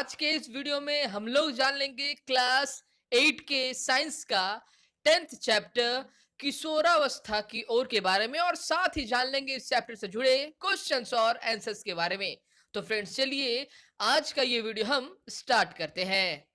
आज के इस वीडियो में हम लोग जान लेंगे क्लास 8 के साइंस का 10th चैप्टर किशोरावस्था की ओर के बारे में और साथ ही जान लेंगे इस चैप्टर से जुड़े क्वेश्चंस और आंसर्स के बारे में। तो फ्रेंड्स चलिए आज का ये वीडियो हम स्टार्ट करते हैं।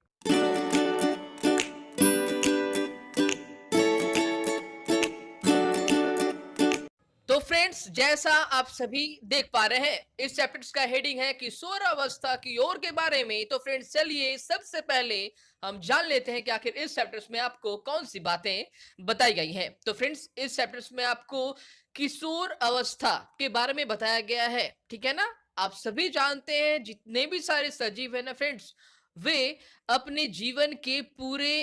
तो फ्रेंड्स जैसा आप सभी देख पा रहे हैं इस चैप्टर का हेडिंग है किशोरावस्था की ओर के बारे में। तो फ्रेंड्स चलिए सबसे पहले हम जान लेते हैं कि आखिर इस चैप्टर्स में आपको कौन सी बातें बताई गई हैं। तो फ्रेंड्स इस चैप्टर्स में आपको किशोर अवस्था के बारे में बताया गया है, ठीक है ना। आप सभी जानते हैं जितने भी सारे सजीव है ना फ्रेंड्स, वे अपने जीवन के पूरे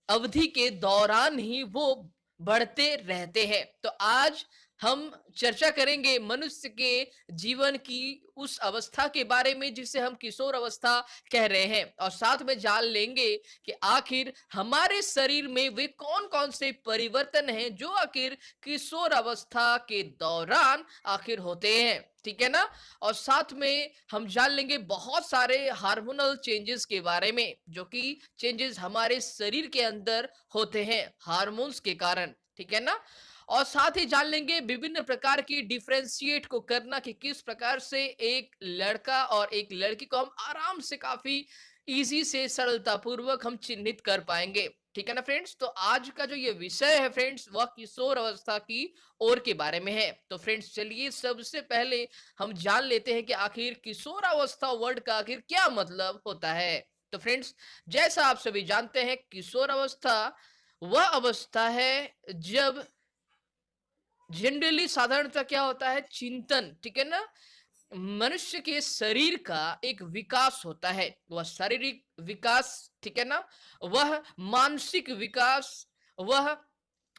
अवधि के दौरान ही वो बढ़ते रहते हैं। तो आज हम चर्चा करेंगे मनुष्य के जीवन की उस अवस्था के बारे में जिसे हम किशोर अवस्था कह रहे हैं, और साथ में जान लेंगे कि आखिर हमारे शरीर में वे कौन कौन से परिवर्तन हैं जो आखिर किशोर अवस्था के दौरान आखिर होते हैं, ठीक है ना। और साथ में हम जान लेंगे बहुत सारे हार्मोनल चेंजेस के बारे में, जो कि चेंजेस हमारे शरीर के अंदर होते हैं हार्मोन्स के कारण, ठीक है ना। और साथ ही जान लेंगे विभिन्न प्रकार की डिफरेंशिएट को करना कि किस प्रकार से एक लड़का और एक लड़की को हम आराम से काफी इजी से सरलता पूर्वक हम चिन्हित कर पाएंगे, ठीक है ना फ्रेंड्स। तो आज का जो ये विषय है फ्रेंड्स वह किशोर अवस्था की ओर के बारे में है। तो फ्रेंड्स चलिए सबसे पहले हम जान लेते हैं कि आखिर किशोर अवस्था वर्ड का आखिर क्या मतलब होता है। तो फ्रेंड्स जैसा आप सभी जानते हैं किशोर अवस्था वह अवस्था है जब जनरली साधारणतः क्या होता है चिंतन, ठीक है ना, मनुष्य के शरीर का एक विकास होता है, वह शारीरिक विकास, ठीक है ना, वह मानसिक विकास, वह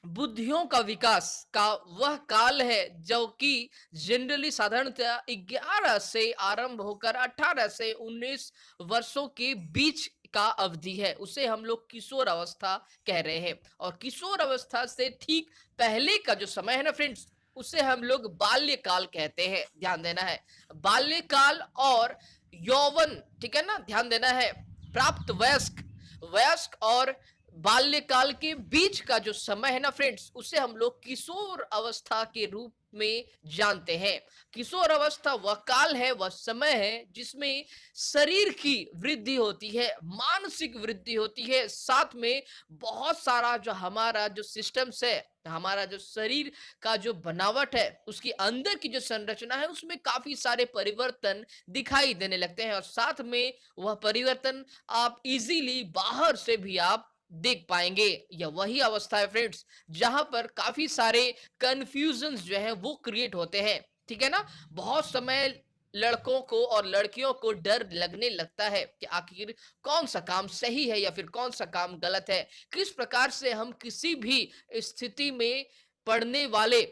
बुद्धियों का विकास का वह काल है जो कि जनरली साधारणतः 11 से आरंभ होकर 18 से 19 वर्षों के बीच का अवधि है, उसे हम लोग किशोर अवस्था कह रहे हैं। और किशोर अवस्था से ठीक पहले का जो समय है ना फ्रेंड्स, उसे हम लोग बाल्यकाल कहते हैं, ध्यान देना है। बाल्यकाल और यौवन, ठीक है ना, ध्यान देना है। प्राप्त वयस्क, वयस्क और बाल्यकाल के बीच का जो समय है ना फ्रेंड्स, उसे हम लोग किशोर अवस्था के रूप में जानते हैं। किशोर अवस्था वह काल है, वह समय है जिसमें शरीर की वृद्धि होती है, मानसिक वृद्धि होती है, साथ में बहुत सारा जो हमारा जो सिस्टम्स है, हमारा जो शरीर का जो बनावट है, उसकी अंदर की जो संरचना है उसमें काफी सारे परिवर्तन दिखाई देने लगते हैं। और साथ में वह परिवर्तन आप इजीली बाहर से भी आप देख पाएंगे। यह वही अवस्था है फ्रेंड्स जहां पर काफी सारे कंफ्यूजन्स जो है वो क्रिएट होते हैं, ठीक है ना। बहुत समय लड़कों को और लड़कियों को डर लगने लगता है कि आखिर कौन सा काम सही है या फिर कौन सा काम गलत है, किस प्रकार से हम किसी भी स्थिति में पड़ने वाले,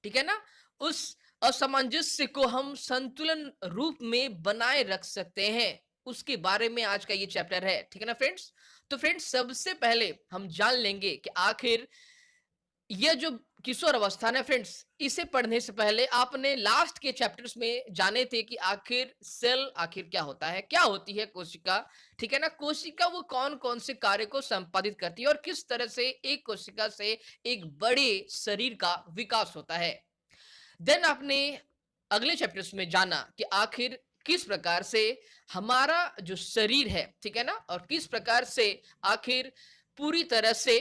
ठीक है ना, उस असमंजस्य को हम संतुलन रूप में बनाए रख सकते हैं, उसके बारे में आज का ये चैप्टर है, ठीक है ना फ्रेंड्स। तो फ्रेंड्स सबसे पहले हम जान लेंगे कि आखिर ये जो किशोर अवस्था है फ्रेंड्स, इसे पढ़ने से पहले आपने लास्ट के चैप्टर्स में जाने थे कि आखिर सेल आखिर क्या होता है, क्या होती है कोशिका, ठीक है ना। कोशिका वो कौन कौन से कार्य को संपादित करती है और किस तरह से एक कोशिका से एक बड़े शरीर का विकास होता है। देन आपने अगले चैप्टर्स में जाना कि आखिर किस प्रकार से हमारा जो शरीर है, ठीक है ना, और किस प्रकार से आखिर पूरी तरह से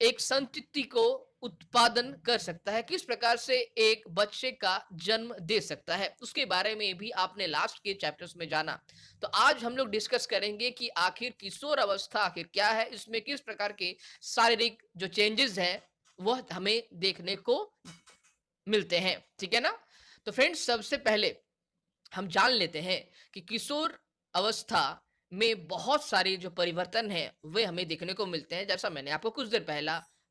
एक संतति को उत्पादन कर सकता है, किस प्रकार से एक बच्चे का जन्म दे सकता है, उसके बारे में भी आपने लास्ट के चैप्टर्स में जाना। तो आज हम लोग डिस्कस करेंगे कि आखिर किशोर अवस्था आखिर क्या है, इसमें किस प्रकार के शारीरिक जो चेंजेस हैं वह हमें देखने को मिलते हैं, ठीक है ना। तो फ्रेंड्स सबसे पहले हम जान लेते हैं कि किशोर अवस्था में बहुत सारे जो परिवर्तन हैं वे हमें देखने को मिलते हैं। जैसा मैंने आपको कुछ देर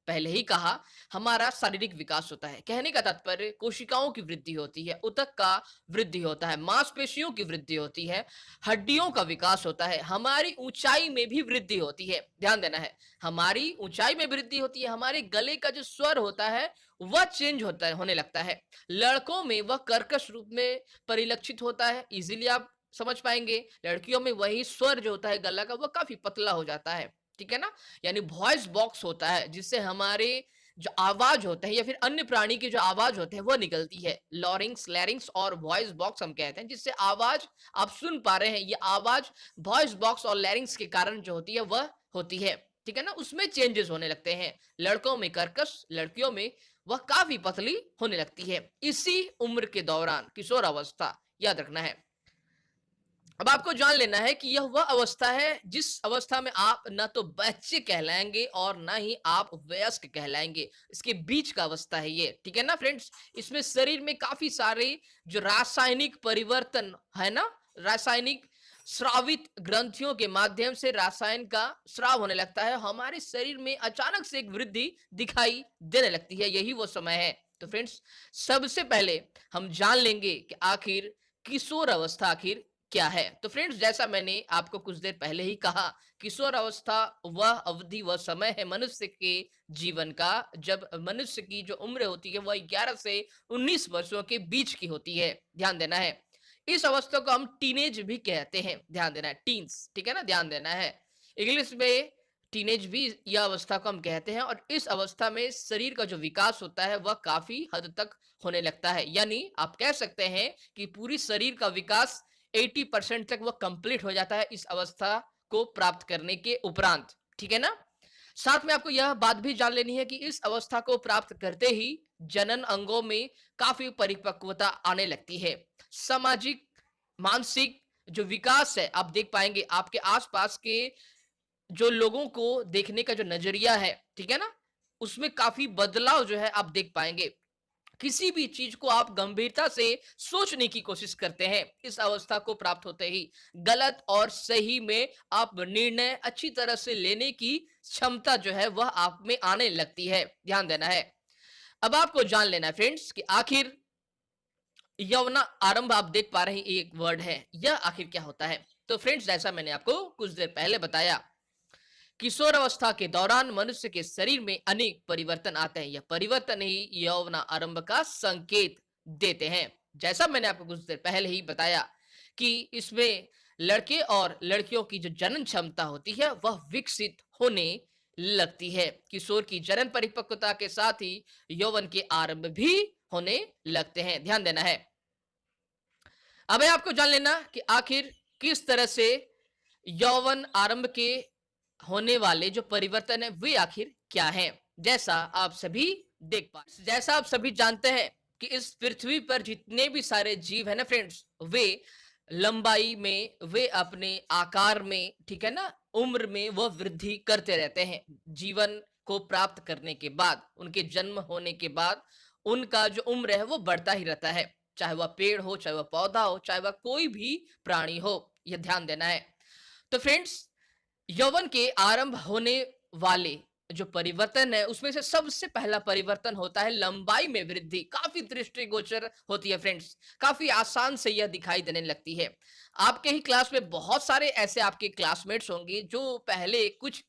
पहले ही कहा, हमारा शारीरिक विकास होता है, कहने का तात्पर्य कोशिकाओं की वृद्धि होती है, उतक का वृद्धि होता है, मांसपेशियों की वृद्धि होती है, हड्डियों का विकास होता है, हमारी ऊंचाई में भी वृद्धि होती है, ध्यान देना है। हमारी ऊंचाई में वृद्धि होती है, हमारे गले का जो स्वर होता है वह चेंज होता है, होने लगता है। लड़कों में वह कर्कश रूप में परिलक्षित होता है, इजीली आप समझ पाएंगे। लड़कियों में वही स्वर जो होता है गला का वो काफी पतला हो जाता है, ठीक है ना। यानी वॉइस बॉक्स होता है जिससे हमारे जो आवाज होते हैं या फिर अन्य प्राणी की जो आवाज होते हैं वो निकलती है। लॉरिंग्स, लैरिंग्स और वॉइस बॉक्स हम कहते हैं, जिससे आवाज आप सुन पा रहे हैं, ये आवाज वॉइस बॉक्स और लैरिंग्स के कारण जो होती है वह होती है, ठीक है ना। उसमें चेंजेस होने लगते हैं। लड़कों में कर्कश, लड़कियों में वह काफी पतली होने लगती है इसी उम्र के दौरान, किशोर अवस्था, याद रखना है। अब आपको जान लेना है कि यह वह अवस्था है जिस अवस्था में आप ना तो बच्चे कहलाएंगे और ना ही आप वयस्क कहलाएंगे। इसके बीच का अवस्था है ये, ठीक है ना फ्रेंड्स। इसमें शरीर में काफी सारे जो रासायनिक परिवर्तन है ना, रासायनिक स्रावित ग्रंथियों के माध्यम से रासायन का स्राव होने लगता है, हमारे शरीर में अचानक से एक वृद्धि दिखाई देने लगती है। यही वो समय है। तो फ्रेंड्स, सबसे पहले हम जान लेंगे कि आखिर किशोर अवस्था आखिर क्या है। तो फ्रेंड्स, जैसा मैंने आपको कुछ देर पहले ही कहा, किशोर अवस्था वह अवधि, वह समय है मनुष्य के जीवन का जब मनुष्य की जो उम्र होती है वह 11 से 19 वर्षों के बीच की होती है। ध्यान देना है। इस अवस्था को हम टीनेज भी कहते हैं। ध्यान देना है, टीन्स, ठीक है ना, ध्यान देना है। इंग्लिश में टीनेज भी यह अवस्था को हम कहते हैं। और इस अवस्था में शरीर का जो विकास होता है वह काफी हद तक होने लगता है। यानी आप कह सकते हैं कि पूरी शरीर का विकास 80% तक वह कंप्लीट हो जाता है इस अवस्था को प्राप्त करने के उपरांत, ठीक है ना। साथ में आपको यह बात भी जान लेनी है कि इस अवस्था को प्राप्त करते ही जनन अंगों में काफी परिपक्वता आने लगती है। सामाजिक, मानसिक जो विकास है, आप देख पाएंगे आपके आसपास के जो लोगों को देखने का जो नजरिया है, ठीक है ना, उसमें काफी बदलाव जो है आप देख पाएंगे। किसी भी चीज को आप गंभीरता से सोचने की कोशिश करते हैं इस अवस्था को प्राप्त होते ही। गलत और सही में आप निर्णय अच्छी तरह से लेने की क्षमता जो है वह आप में आने लगती है। ध्यान देना है। अब आपको जान लेना है फ्रेंड्स कि आखिर यौवना आरंभ, आप देख पा रहे हैं एक वर्ड है, यह आखिर क्या होता है। तो फ्रेंड्स, जैसा मैंने आपको कुछ देर पहले बताया, किशोर अवस्था के दौरान मनुष्य के शरीर में अनेक परिवर्तन आते हैं। यह परिवर्तन ही यौवना आरंभ का संकेत देते हैं। जैसा मैंने आपको कुछ देर पहले ही बताया कि इसमें लड़के और लड़कियों की जो जनन क्षमता होती है वह विकसित होने लगती है। किशोर की जनन परिपक्वता के साथ ही यौवन के आरंभ भी होने लगते हैं। ध्यान देना है। अब आपको जान लेना कि आखिर किस तरह से यौवन आरंभ के होने वाले जो परिवर्तन है वे आखिर क्या हैं। जैसा आप सभी जानते हैं कि इस पृथ्वी पर जितने भी सारे जीव है ना फ्रेंड्स, वे लंबाई में, वे अपने आकार में, ठीक है ना, उम्र में वह वृद्धि करते रहते हैं। जीवन को प्राप्त करने के बाद, उनके जन्म होने के बाद उनका जो उम्र है वो बढ़ता ही रहता है। चाहे वह पेड़ हो, चाहे वह पौधा हो, चाहे वह कोई भी प्राणी हो, यह ध्यान देना है। तो फ्रेंड्स, यौवन के आरंभ होने वाले जो परिवर्तन है उसमें से सबसे पहला परिवर्तन होता है लंबाई में वृद्धि। काफी दृष्टिगोचर होती है फ्रेंड्स, काफी आसान से यह दिखाई देने लगती है। आपके ही क्लास में बहुत सारे ऐसे आपके क्लासमेट्स होंगे जो पहले कुछ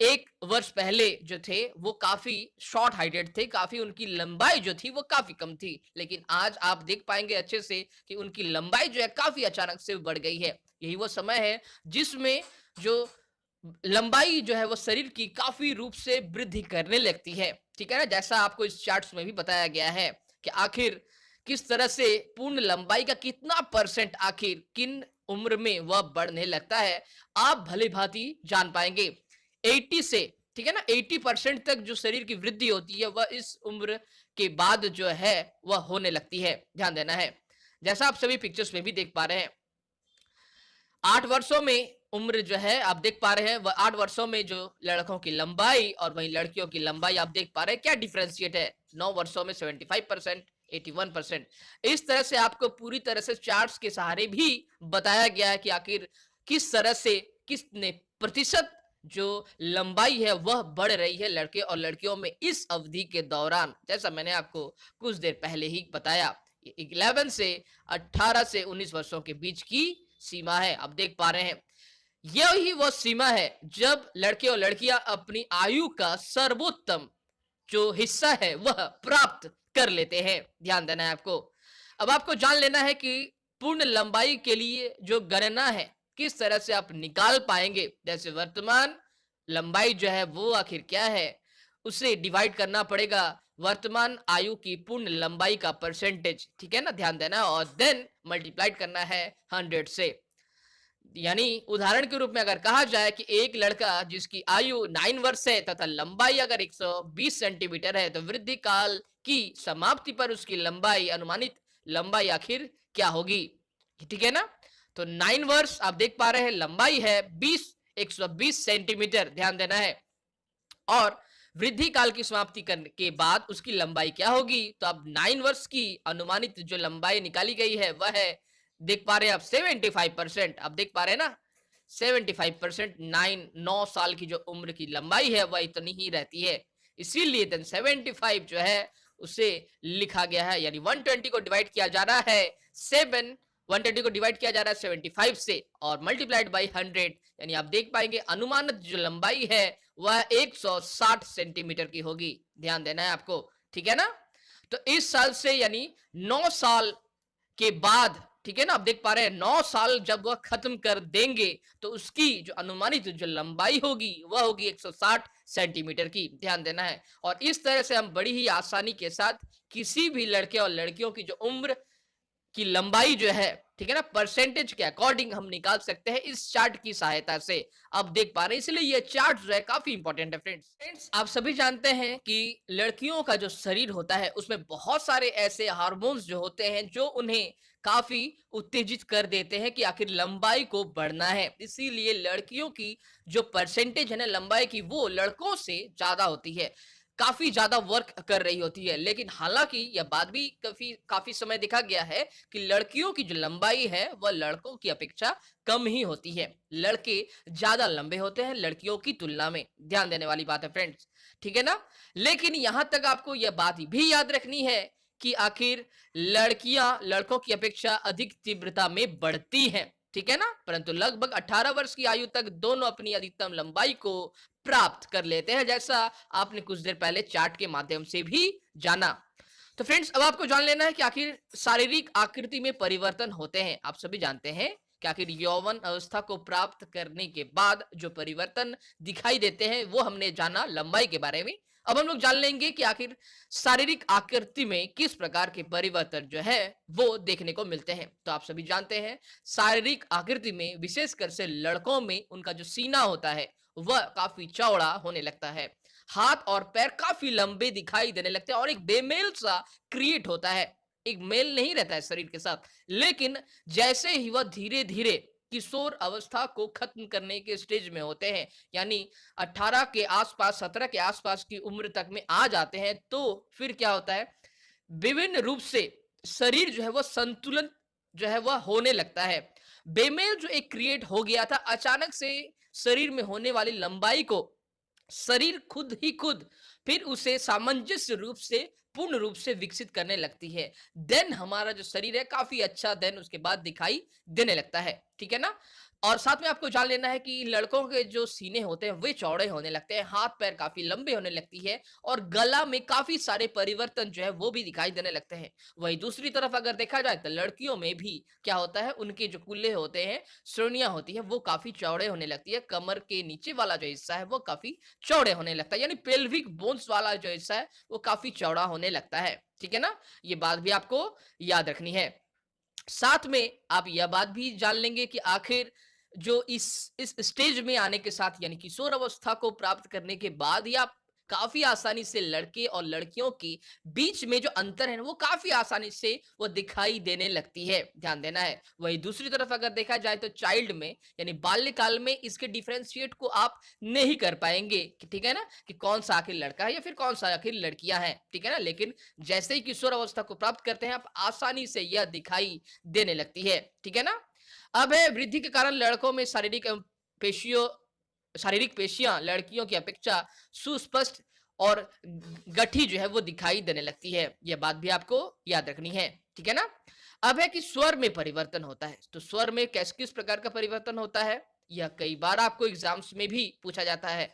1 वर्ष पहले जो थे वो काफी शॉर्ट हाइटेड थे, काफी उनकी लंबाई जो थी वो काफी कम थी। लेकिन आज आप देख पाएंगे अच्छे से कि उनकी लंबाई जो है काफी अचानक से बढ़ गई है। यही वो समय है जिसमें जो लंबाई जो है वो शरीर की काफी रूप से वृद्धि करने लगती है, ठीक है ना। जैसा आपको इस चार्ट्स में भी बताया गया है कि आखिर किस तरह से पूर्ण लंबाई का कितना परसेंट आखिर किन उम्र में वह बढ़ने लगता है, आप भली भांति जान पाएंगे। 80 से, ठीक है ना, 80% तक जो शरीर की वृद्धि होती है वह इस उम्र के बाद जो है वह होने लगती है। ध्यान देना है। जैसा आप सभी पिक्चर्स में भी देख पा रहे हैं, 8 वर्षों में उम्र जो है आप देख पा रहे हैं, वह 8 वर्षों में जो लड़कों की लंबाई और वहीं लड़कियों की लंबाई आप देख पा रहे हैं क्या डिफरेंशिएट है। 9 वर्षों में 75%, 81%। इस तरह से आपको पूरी तरह से चार्ट्स के सहारे भी बताया गया है कि आखिर किस तरह से, किसने प्रतिशत जो लंबाई है वह बढ़ रही है लड़के और लड़कियों में इस अवधि के दौरान। जैसा मैंने आपको कुछ देर पहले ही बताया, 11 से 18 से 19 वर्षों के बीच की सीमा है। आप देख पा रहे हैं यही वह सीमा है जब लड़के और लड़कियां अपनी आयु का सर्वोत्तम जो हिस्सा है वह प्राप्त कर लेते हैं। ध्यान देना है आपको। अब आपको जान लेना है कि पूर्ण लंबाई के लिए जो गणना है किस तरह से आप निकाल पाएंगे, जैसे वर्तमान लंबाई जो है वो आखिर क्या है, उसे डिवाइड करना पड़ेगा वर्तमान आयु की पूर्ण लंबाई का परसेंटेज, ठीक है ना, ध्यान देना है, और देन मल्टीप्लाइड करना है 100 से। यानी उदाहरण के रूप में अगर कहा जाए कि एक लड़का जिसकी आयु 9 वर्ष है तथा लंबाई अगर 120 सेंटीमीटर है, तो वृद्धि काल की समाप्ति पर उसकी लंबाई, अनुमानित लंबाई आखिर क्या होगी, ठीक है ना। तो 9 वर्ष आप देख पा रहे हैं, लंबाई है 120 सेंटीमीटर, ध्यान देना है, और वृद्धि काल की समाप्ति करने के बाद उसकी लंबाई क्या होगी, तो अब 9 वर्ष की अनुमानित जो लंबाई निकाली गई है वह है, देख पा रहे हैं आप, 75%। आप देख पा रहे हैं ना, 75%, 9 साल की जो उम्र की लंबाई है वह इतनी ही रहती है, इसीलिए देन 75 जो है उसे लिखा गया है, यानी 120 को डिवाइड किया जा रहा है 120 को डिवाइड किया जा रहा है 75 से और मल्टीप्लाइड बाई 100, यानी आप देख पाएंगे अनुमानित जो लंबाई है वह 160 सेंटीमीटर की होगी, ध्यान देना है आपको, ठीक है ना। तो इस साल से यानी 9 साल के बाद, ठीक है ना, आप देख पा रहे हैं 9 साल जब वह खत्म कर देंगे तो उसकी जो अनुमानित जो लंबाई होगी वह होगी 160 सेंटीमीटर की, ध्यान देना है। और इस तरह से हम बड़ी ही आसानी के साथ किसी भी लड़के और लड़कियों की जो उम्र की लंबाई जो है, ठीक है ना, परसेंटेज के अकॉर्डिंग हम निकाल सकते हैं इस चार्ट की सहायता से। अब देख पा रहे हैं, इसलिए ये चार्ट जो है काफी इंपॉर्टेंट है फ्रेंड्स। आप सभी जानते हैं कि लड़कियों का जो शरीर होता है उसमें बहुत सारे ऐसे हार्मोन्स जो होते हैं जो उन्हें काफी उत्तेजित कर देते हैं कि आखिर लंबाई को बढ़ना है, इसीलिए लड़कियों की जो परसेंटेज है ना लंबाई की वो लड़कों से ज्यादा होती है, काफी ज्यादा वर्क कर रही होती है। लेकिन हालांकि यह बात भी काफी काफी समय देखा गया है कि लड़कियों की जो लंबाई है वह लड़कों की अपेक्षा कम ही होती है, लड़के ज्यादा लंबे होते हैं लड़कियों की तुलना में, ध्यान देने वाली बात है फ्रेंड्स, ठीक है ना। लेकिन यहां तक आपको यह बात भी याद रखनी है कि आखिर लड़कियां लड़कों की अपेक्षा अधिक तीव्रता में बढ़ती हैं, ठीक है ना, परंतु लगभग 18 वर्ष की आयु तक दोनों अपनी अधिकतम लंबाई को प्राप्त कर लेते हैं, जैसा आपने कुछ देर पहले चार्ट के माध्यम से भी जाना। तो फ्रेंड्स, अब आपको जान लेना है कि आखिर शारीरिक आकृति में परिवर्तन होते हैं। आप सभी जानते हैं कि आखिर यौवन अवस्था को प्राप्त करने के बाद जो परिवर्तन दिखाई देते हैं वो हमने जाना लंबाई के बारे में। अब हम लोग जान लेंगे कि आखिर शारीरिक आकृति में किस प्रकार के परिवर्तन जो है वो देखने को मिलते हैं। तो आप सभी जानते हैं शारीरिक आकृति में विशेषकर से लड़कों में उनका जो सीना होता है वह काफी चौड़ा होने लगता है, हाथ और पैर काफी लंबे दिखाई देने लगते हैं और एक बेमेल सा क्रिएट होता है, एक मेल नहीं रहता है शरीर के साथ। लेकिन जैसे ही वह धीरे धीरे किशोर अवस्था को खत्म करने के स्टेज में होते हैं, यानी 18 के आसपास 17 के आसपास की उम्र तक में आ जाते हैं, तो फिर क्या होता है, विभिन्न रूप से शरीर जो है वह संतुलन जो है वह होने लगता है। बेमेल जो एक क्रिएट हो गया था, अचानक से शरीर में होने वाली लंबाई को शरीर खुद ही खुद फिर उसे सामंजस्य रूप से पूर्ण रूप से विकसित करने लगती है। देन हमारा जो शरीर है काफी अच्छा देन उसके बाद दिखाई देने लगता है, ठीक है ना। और साथ में आपको जान लेना है कि लड़कों के जो सीने होते हैं वे चौड़े होने लगते हैं, हाथ पैर काफी लंबे होने लगती है और गला में काफी सारे परिवर्तन जो है वो भी दिखाई देने लगते हैं। वही दूसरी तरफ अगर देखा जाए तो लड़कियों में भी क्या होता है, उनके जो कूल्हे होते हैं, श्रोणियां होती है, वो काफी चौड़े होने लगती है, कमर के नीचे वाला जो हिस्सा है वो काफी चौड़े होने लगता है, यानी पेल्विक बोन्स वाला जो हिस्सा है वो काफी चौड़ा होने लगता है, ठीक है ना। ये बात भी आपको याद रखनी है। साथ में आप यह बात भी जान लेंगे कि आखिर जो इस स्टेज में आने के साथ यानी किशोर अवस्था को प्राप्त करने के बाद ही आप काफी आसानी से लड़के और लड़कियों के बीच में जो अंतर है ना, वो काफी आसानी से वो दिखाई देने लगती है, ध्यान देना है। वही दूसरी तरफ अगर देखा जाए तो चाइल्ड में यानी बाल्यकाल में इसके डिफरेंशिएट को आप नहीं कर पाएंगे कि ठीक है ना, कि कौन सा आखिर लड़का है या फिर कौन सा आखिर लड़कियां हैं, ठीक है ना। लेकिन जैसे ही किशोर अवस्था को प्राप्त करते हैं आप आसानी से यह दिखाई देने लगती है, ठीक है ना। अब है वृद्धि के कारण लड़कों में पेशियों शारीरिक पेशियां लड़कियों की अपेक्षा सुस्पष्ट और गठी जो है वो दिखाई देने लगती है, यह बात भी आपको याद रखनी है, ठीक है ना। अब है कि स्वर में परिवर्तन होता है, तो स्वर में किस प्रकार का परिवर्तन होता है, यह कई बार आपको एग्जाम्स में भी पूछा जाता है।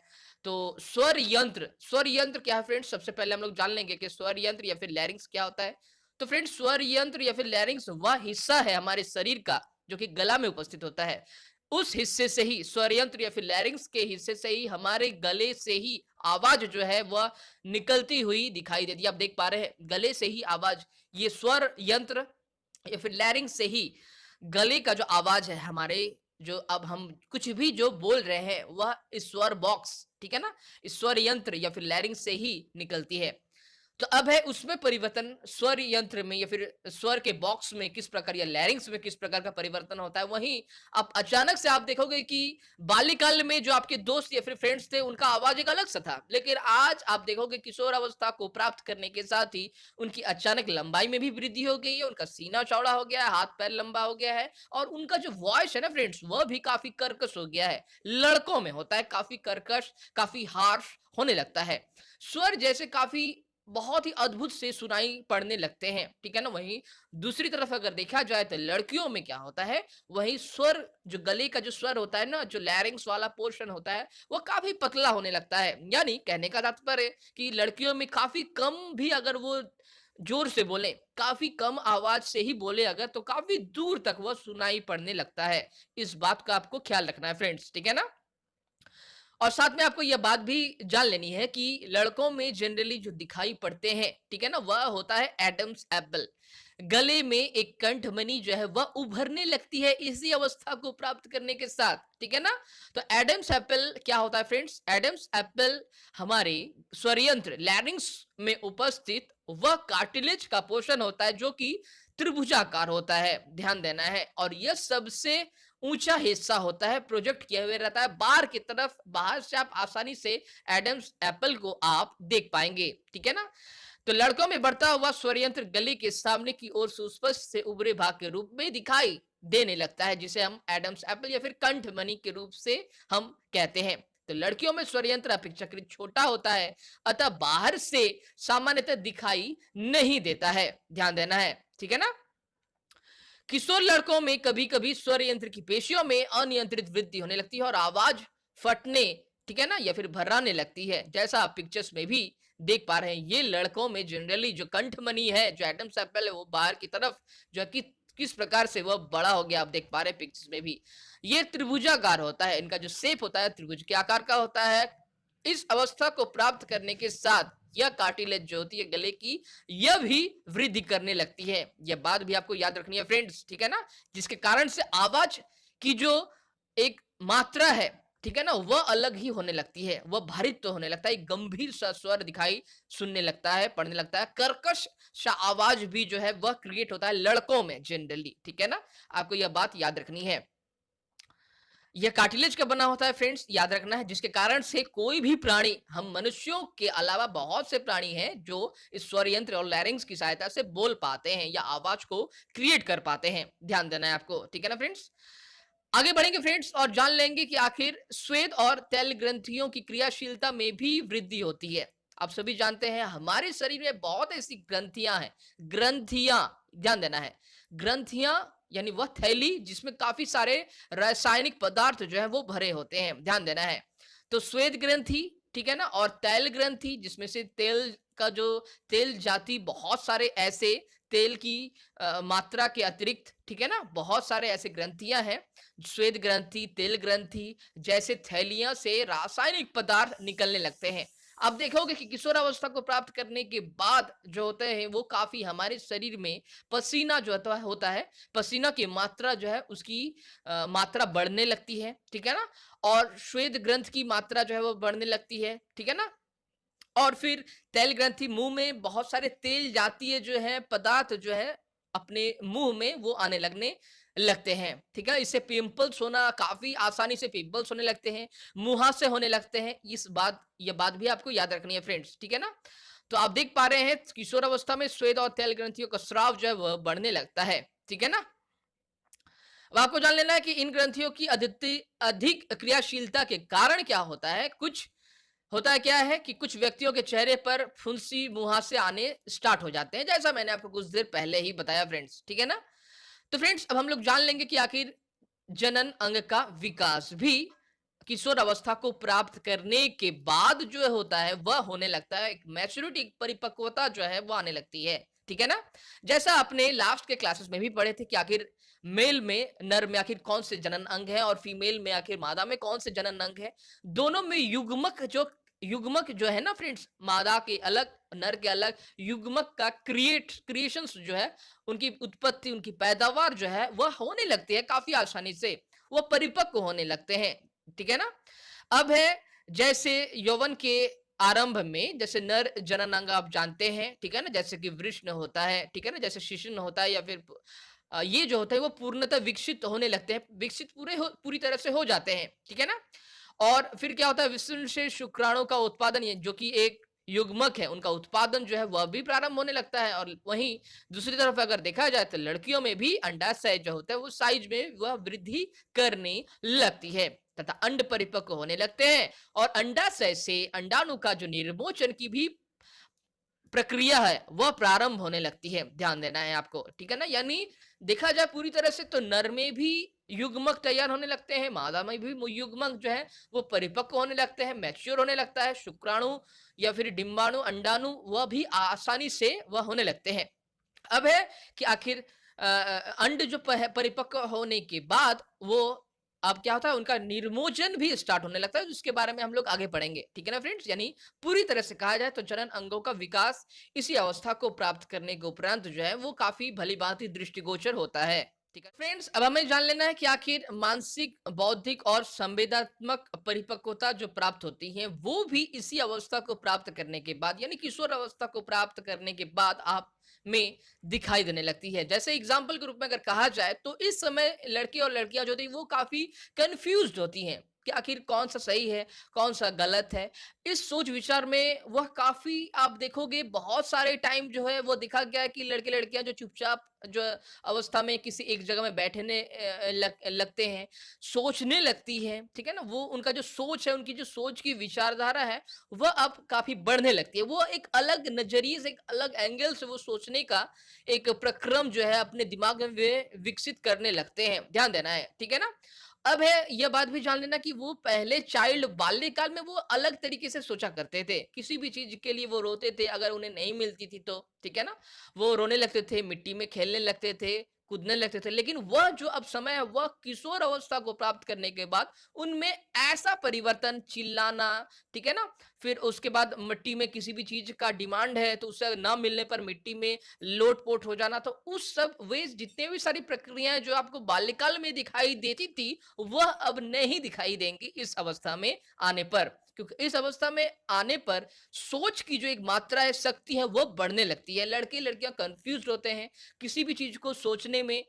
तो स्वर यंत्र क्या है फ्रेंड्स, सबसे पहले हम लोग जान लेंगे कि स्वर यंत्र या फिर लैरिंक्स क्या होता है। तो फ्रेंड्स स्वर यंत्र या फिर लैरिंक्स वह हिस्सा है हमारे शरीर का जो कि गला में उपस्थित होता है। उस हिस्से से ही स्वर यंत्र या फिर लैरिंक्स के हिस्से से ही हमारे गले से ही आवाज जो है वह निकलती हुई दिखाई देती है। आप देख पा रहे हैं गले से ही आवाज, ये स्वर यंत्र या फिर लैरिंक्स से ही गले का जो आवाज है हमारे, जो अब हम कुछ भी जो बोल रहे हैं वह इस स्वर बॉक्स, ठीक है ना, इस स्वर यंत्र या फिर लैरिंक्स से ही निकलती है। तो अब है उसमें परिवर्तन, स्वर यंत्र में या फिर स्वर के बॉक्स में किस प्रकार या लैरिंग्स में किस प्रकार का परिवर्तन होता है। वहीं अब अचानक से आप देखोगे कि बाल्यकाल में जो आपके दोस्त या फिर फ्रेंड्स थे उनका आवाज एक अलग सा था, लेकिन आज आप देखोगे किशोर अवस्था को प्राप्त करने के साथ ही उनकी अचानक लंबाई में भी वृद्धि हो गई है, उनका सीना चौड़ा हो गया है, हाथ पैर लंबा हो गया है और उनका जो वॉइस है ना फ्रेंड्स वह भी काफी कर्कश हो गया है। लड़कों में होता है काफी कर्कश, काफी हार्श होने लगता है। स्वर जैसे काफी बहुत ही अद्भुत से सुनाई पड़ने लगते हैं, ठीक है ना। वहीं दूसरी तरफ अगर देखा जाए तो लड़कियों में क्या होता है, वही स्वर जो गले का जो स्वर होता है ना, जो लैरिंग्स वाला पोर्शन होता है वो काफी पतला होने लगता है। यानी कहने का तात्पर्य कि लड़कियों में काफी कम भी अगर वो जोर से बोले, काफी कम आवाज से ही बोले अगर, तो काफी दूर तक वह सुनाई पड़ने लगता है। इस बात का आपको ख्याल रखना है फ्रेंड्स, ठीक है ना। और साथ में आपको यह बात भी जान लेनी है कि लड़कों में जनरली जो दिखाई पड़ते हैं, ठीक है ना, वह होता है एडम्स एप्पल। गले में एक कंठमणि जो है वह उभरने लगती है इसी अवस्था को प्राप्त करने के साथ, ठीक है ना। तो एडम्स एप्पल क्या होता है फ्रेंड्स, एडम्स एप्पल हमारे स्वरयंत्र लैरिंग्स में उपस्थित वह कार्टिलेज का पोर्शन होता है जो कि त्रिभुजाकार होता है, ध्यान देना है। और यह सबसे ऊंचा हिस्सा होता है, प्रोजेक्ट किया हुआ रहता है बाहर की तरफ, बाहर से आप आसानी से एडम्स एप्पल को आप देख पाएंगे, ठीक है ना। तो लड़कों में बढ़ता हुआ स्वरयंत्र गले के सामने की ओर सुस्पष्ट से उभरे भाग के रूप में दिखाई देने लगता है, जिसे हम एडम्स एप्पल या फिर कंठमणि के रूप से हम कहते हैं। तो लड़कियों में स्वरयंत्र अपेक्षाकृत छोटा होता है, अतः बाहर से सामान्यतः दिखाई नहीं देता है, ध्यान देना है, ठीक है ना। किशोर लड़कों में कभी कभी स्वर यंत्र की पेशियों में अनियंत्रित वृद्धि होने लगती है और आवाज फटने, ठीक है ना, या फिर भर्राने लगती है, जैसा आप पिक्चर्स में भी देख पा रहे हैं। ये लड़कों में जनरली जो कंठमणि है, जो एडम्स एप्पल है, वो बाहर की तरफ जो है कि किस प्रकार से वह बड़ा हो गया आप देख पा रहे हैं पिक्चर्स में भी। ये त्रिभुजाकार होता है, इनका जो शेप होता है त्रिभुज के आकार का होता है। इस अवस्था को प्राप्त करने के साथ यह कार्टिलेज जो होती है गले की, यह भी वृद्धि करने लगती है। यह बात भी आपको याद रखनी है फ्रेंड्स, ठीक है ना, जिसके कारण से आवाज की जो एक मात्रा है, ठीक है ना, वह अलग ही होने लगती है, वह भारित तो होने लगता है, एक गंभीर सा स्वर दिखाई सुनने लगता है, पड़ने लगता है, कर्कश सा आवाज भी जो है वह क्रिएट होता है लड़कों में जनरली, ठीक है ना। आपको यह बात याद रखनी है। यह कार्टिलेज का बना होता है फ्रेंड्स, याद रखना है, जिसके कारण से कोई भी प्राणी, हम मनुष्यों के अलावा बहुत से प्राणी हैं जो इस स्वर यंत्र और लैरिंग्स की सहायता से बोल पाते हैं या आवाज को क्रिएट कर पाते हैं, ध्यान देना है आपको, ठीक है ना फ्रेंड्स। आगे बढ़ेंगे फ्रेंड्स और जान लेंगे कि आखिर स्वेद और तैल ग्रंथियों की क्रियाशीलता में भी वृद्धि होती है। आप सभी जानते हैं हमारे शरीर में बहुत ऐसी ग्रंथियां हैं, ग्रंथियां, ध्यान देना है, ग्रंथियां यानी वह थैली जिसमें काफी सारे रासायनिक पदार्थ जो है वो भरे होते हैं, ध्यान देना है। तो श्वेत ग्रंथि, ठीक है ना, और तैल ग्रंथि जिसमें से तेल का जो तेल जाति बहुत सारे ऐसे तेल की मात्रा के अतिरिक्त, ठीक है ना, बहुत सारे ऐसे ग्रंथियां हैं, श्वेत ग्रंथि, तेल ग्रंथि जैसे थैलियां से रासायनिक पदार्थ निकलने लगते हैं। आप देखोगे कि किशोरावस्था को प्राप्त करने के बाद जो होते हैं वो काफी हमारे शरीर में पसीना जो होता है, पसीना की मात्रा जो है उसकी मात्रा बढ़ने लगती है, ठीक है ना, और श्वेत ग्रंथ की मात्रा जो है वो बढ़ने लगती है, ठीक है ना। और फिर तैल ग्रंथि, मुंह में बहुत सारे तेल जातीय जो है पदार्थ जो है अपने मुंह में वो आने लगने लगते हैं, ठीक है। इससे पिंपल्स होना, काफी आसानी से पिंपल्स होने लगते हैं, मुहासे होने लगते हैं। यह बात भी आपको याद रखनी है फ्रेंड्स, ठीक है ना। तो आप देख पा रहे हैं किशोर अवस्था में श्वेत और तैल ग्रंथियों का स्राव जो है वह बढ़ने लगता है, ठीक है ना। अब आपको जान लेना है कि इन ग्रंथियों की अधिक क्रियाशीलता के कारण क्या होता है। कुछ होता है क्या है कि कुछ व्यक्तियों के चेहरे पर फुंसी मुहासे आने स्टार्ट हो जाते हैं, जैसा मैंने आपको कुछ देर पहले ही बताया फ्रेंड्स, ठीक है ना। तो फ्रेंड्स अब हम लोग जान लेंगे कि आखिर जनन अंग का विकास भी किशोर अवस्था को प्राप्त करने के बाद जो होता है वह होने लगता है, एक मैच्योरिटी, परिपक्वता जो है वो आने लगती है, ठीक है ना? जैसा आपने लास्ट के क्लासेस में भी पढ़े थे कि आखिर मेल में, नर में आखिर कौन से जनन अंग है और फीमेल में आखिर मादा में कौन से जनन अंग है। दोनों में युग्मक जो है ना फ्रेंड्स, मादा के अलग, नर के अलग, युग्मक का क्रिएशंस जो है, उनकी उत्पत्ति, उनकी पैदावार जो है वह होने लगती है काफी आसानी से, वो परिपक्व होने लगते हैं। ठीक है ना? अब है जैसे यौवन के आरंभ में, जैसे नर जननांग आप जानते हैं, ठीक है ना, जैसे कि वृषण होता है, ठीक है ना, जैसे शिश्न होता है, या फिर ये जो होता है वो पूर्णतः विकसित होने लगते हैं, विकसित पूरी तरह से हो जाते हैं, ठीक है ना। और फिर क्या होता है, विष्णु से शुक्राणु का उत्पादन, ये जो कि एक युग्मक है, उनका उत्पादन जो है वह भी प्रारंभ होने लगता है। और वहीं दूसरी तरफ अगर देखा जाए तो लड़कियों में भी अंडाशय जो होता है वो साइज में वह वृद्धि करने लगती है तथा अंड परिपक्व होने लगते हैं, और अंडाशय से अंडाणु का जो निर्मोचन की भी प्रक्रिया है वह प्रारंभ होने लगती है। ध्यान देना है आपको, ठीक है ना। यानी देखा जाए पूरी तरह से तो नर में भी युग्मक तैयार होने लगते हैं, मादा में भी युग्मक जो है वो परिपक्व होने लगते हैं, मैच्योर होने लगता है। शुक्राणु या फिर डिंबाणु, अंडाणु, वह भी आसानी से वह होने लगते हैं। अब है कि आखिर अंड जो परिपक्व होने के बाद वो अब क्या होता है, उनका निर्मोचन भी स्टार्ट होने लगता है, जिसके बारे में हम लोग आगे पढ़ेंगे। ठीक है ना फ्रेंड्स। यानी पूरी तरह से कहा जाए तो जनन अंगों का विकास इसी अवस्था को प्राप्त करने के उपरांत जो है वो काफी भली भांति दृष्टिगोचर होता है। ठीक है फ्रेंड्स, अब हमें जान लेना है कि आखिर मानसिक, बौद्धिक और संवेदनात्मक परिपक्वता जो प्राप्त होती है वो भी इसी अवस्था को प्राप्त करने के बाद, यानी किशोर अवस्था को प्राप्त करने के बाद आप में दिखाई देने लगती है। जैसे एग्जाम्पल के रूप में अगर कहा जाए तो इस समय लड़के और लड़कियां जो थी वो काफी कंफ्यूज्ड होती हैं कि आखिर कौन सा सही है, कौन सा गलत है। इस सोच विचार में वह काफी, आप देखोगे बहुत सारे टाइम जो है वो दिखा गया है कि लड़के लड़कियां जो चुपचाप जो अवस्था में किसी एक जगह में बैठने लगते हैं, सोचने लगती है। ठीक है ना, वो उनका जो सोच है, उनकी जो सोच की विचारधारा है वह अब काफी बढ़ने लगती है। वो एक अलग नजरिए से, एक अलग एंगल से वो सोचने का एक प्रक्रम जो है अपने दिमाग में वे विकसित करने लगते हैं। ध्यान देना है, ठीक है ना। अब है यह बात भी जान लेना कि वो पहले चाइल्ड, बाल्यकाल में वो अलग तरीके से सोचा करते थे। किसी भी चीज के लिए वो रोते थे अगर उन्हें नहीं मिलती थी तो, ठीक है ना। वो रोने लगते थे, मिट्टी में खेलने लगते थे, कूदने लगते थे। लेकिन वह जो अब समय है वह किशोर अवस्था को प्राप्त करने के बाद उनमें ऐसा परिवर्तन, चिल्लाना, ठीक है ना, फिर उसके बाद मिट्टी में किसी भी चीज का डिमांड है तो उससे ना मिलने पर मिट्टी में लोटपोट हो जाना, तो उस सब वे जितने भी सारी प्रक्रियाएं जो आपको बाल्यकाल में दिखाई देती थी वह अब नहीं दिखाई देंगी इस अवस्था में आने पर। क्योंकि इस अवस्था में आने पर सोच की जो एक मात्रा है, शक्ति है, वो बढ़ने लगती है। लड़के लड़कियां कंफ्यूज होते हैं, किसी भी चीज को सोचने में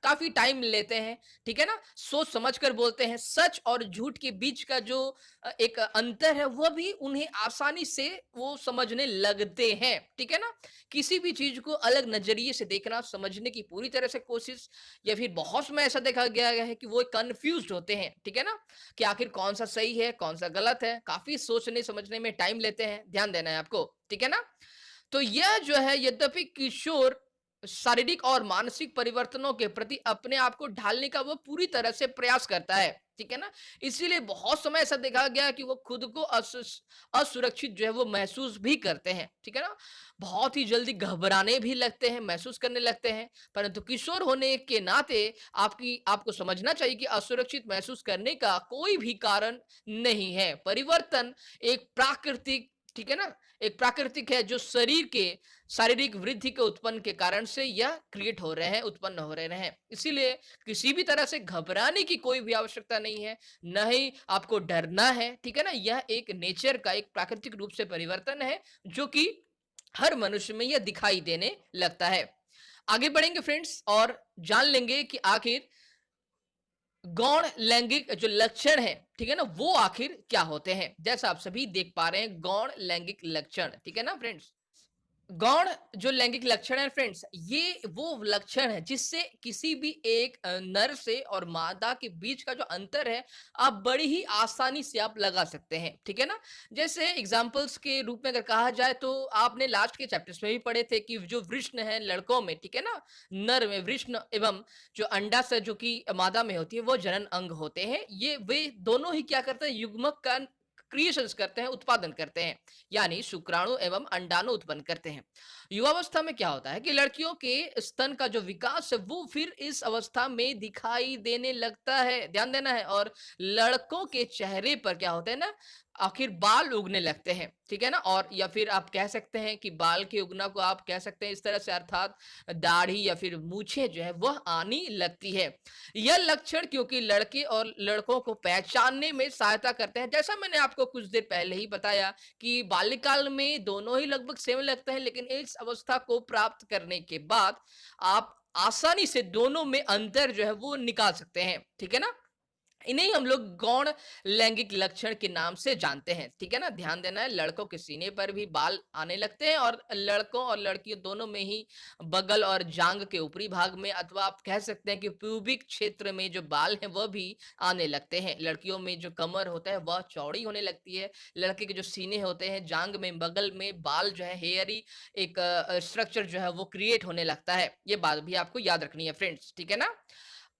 काफी टाइम लेते हैं, ठीक है ना, सोच समझ कर बोलते हैं। सच और झूठ के बीच का जो एक अंतर है वह भी उन्हें आसानी से वो समझने लगते हैं। ठीक है ना, किसी भी चीज को अलग नजरिए से देखना, समझने की पूरी तरह से कोशिश, या फिर बहुत समय ऐसा देखा गया है कि वो कंफ्यूज होते हैं। ठीक है ना, कि आखिर कौन सा सही है, कौन सा गलत है, काफी सोचने समझने में टाइम लेते हैं। ध्यान देना है आपको, ठीक है ना। तो यह जो है, यद्यपि किशोर शारीरिक और मानसिक परिवर्तनों के प्रति अपने आप को ढालने का वो पूरी तरह से प्रयास करता है, ठीक है ना। इसीलिए बहुत समय ऐसा देखा गया है कि वो खुद को असुरक्षित जो है वो महसूस भी करते हैं, ठीक है ना। बहुत ही जल्दी घबराने भी लगते हैं, महसूस करने लगते हैं। परंतु किशोर होने के नाते आपको समझना चाहिए कि असुरक्षित महसूस करने का कोई भी कारण नहीं है। परिवर्तन एक प्राकृतिक, ठीक है ना, एक प्राकृतिक है जो शरीर के शारीरिक वृद्धि के उत्पन्न के कारण से यह क्रिएट हो रहे हैं, उत्पन्न हो रहे हैं। इसीलिए किसी भी तरह से घबराने की कोई भी आवश्यकता नहीं है, न ही आपको डरना है, ठीक है ना। यह एक नेचर का, एक प्राकृतिक रूप से परिवर्तन है जो कि हर मनुष्य में यह दिखाई देने लगता है। आगे बढ़ेंगे फ्रेंड्स और जान लेंगे कि आखिर गौण लैंगिक जो लक्षण है, ठीक है ना, वो आखिर क्या होते हैं। जैसा आप सभी देख पा रहे हैं, गौण लैंगिक लक्षण, ठीक है ना फ्रेंड्स। गौण जो लैंगिक लक्षण है फ्रेंड्स, ये वो लक्षण है जिससे किसी भी एक नर से और मादा के बीच का जो अंतर है आप बड़ी ही आसानी से आप लगा सकते हैं, ठीक है ना। जैसे एग्जांपल्स के रूप में अगर कहा जाए तो आपने लास्ट के चैप्टर्स में भी पढ़े थे कि जो वृष्ण है लड़कों में, ठीक है ना, नर में वृष्ण एवं जो अंडाशय जो कि मादा में होती है वो जनन अंग होते हैं। ये वे दोनों ही क्या करते हैं, युग्मक का क्रिएशंस करते हैं, उत्पादन करते हैं, यानी शुक्राणु एवं अंडाणु उत्पन्न करते हैं। युवावस्था में क्या होता है कि लड़कियों के स्तन का जो विकास है वो फिर इस अवस्था में दिखाई देने लगता है, ध्यान देना है। और लड़कों के चेहरे पर क्या होता है ना, आखिर बाल उगने लगते हैं, ठीक है ना। और या फिर आप कह सकते हैं कि बाल के उगना को आप कह सकते हैं इस तरह से, अर्थात दाढ़ी या फिर मूछें जो है वह आनी लगती है। यह लक्षण क्योंकि लड़के और लड़कों को पहचानने में सहायता करते हैं। जैसा मैंने आपको कुछ देर पहले ही बताया कि बाल्यकाल में दोनों ही लगभग सेम लगते हैं, लेकिन इस अवस्था को प्राप्त करने के बाद आप आसानी से दोनों में अंतर जो है वो निकाल सकते हैं, ठीक है ना। इन्हें हम लोग गौण लैंगिक लक्षण के नाम से जानते हैं, ठीक है ना। ध्यान देना है, लड़कों के सीने पर भी बाल आने लगते हैं और लड़कों और लड़कियों दोनों में ही बगल और जांग के ऊपरी भाग में, अथवा आप कह सकते हैं कि प्यूबिक क्षेत्र में जो बाल हैं वह भी आने लगते हैं। लड़कियों में जो कमर होता है वह चौड़ी होने लगती है, लड़के के जो सीने होते हैं जांग में बगल में बाल जो है हेयरी एक स्ट्रक्चर जो है वो क्रिएट होने लगता है। ये बात भी आपको याद रखनी है फ्रेंड्स, ठीक है ना।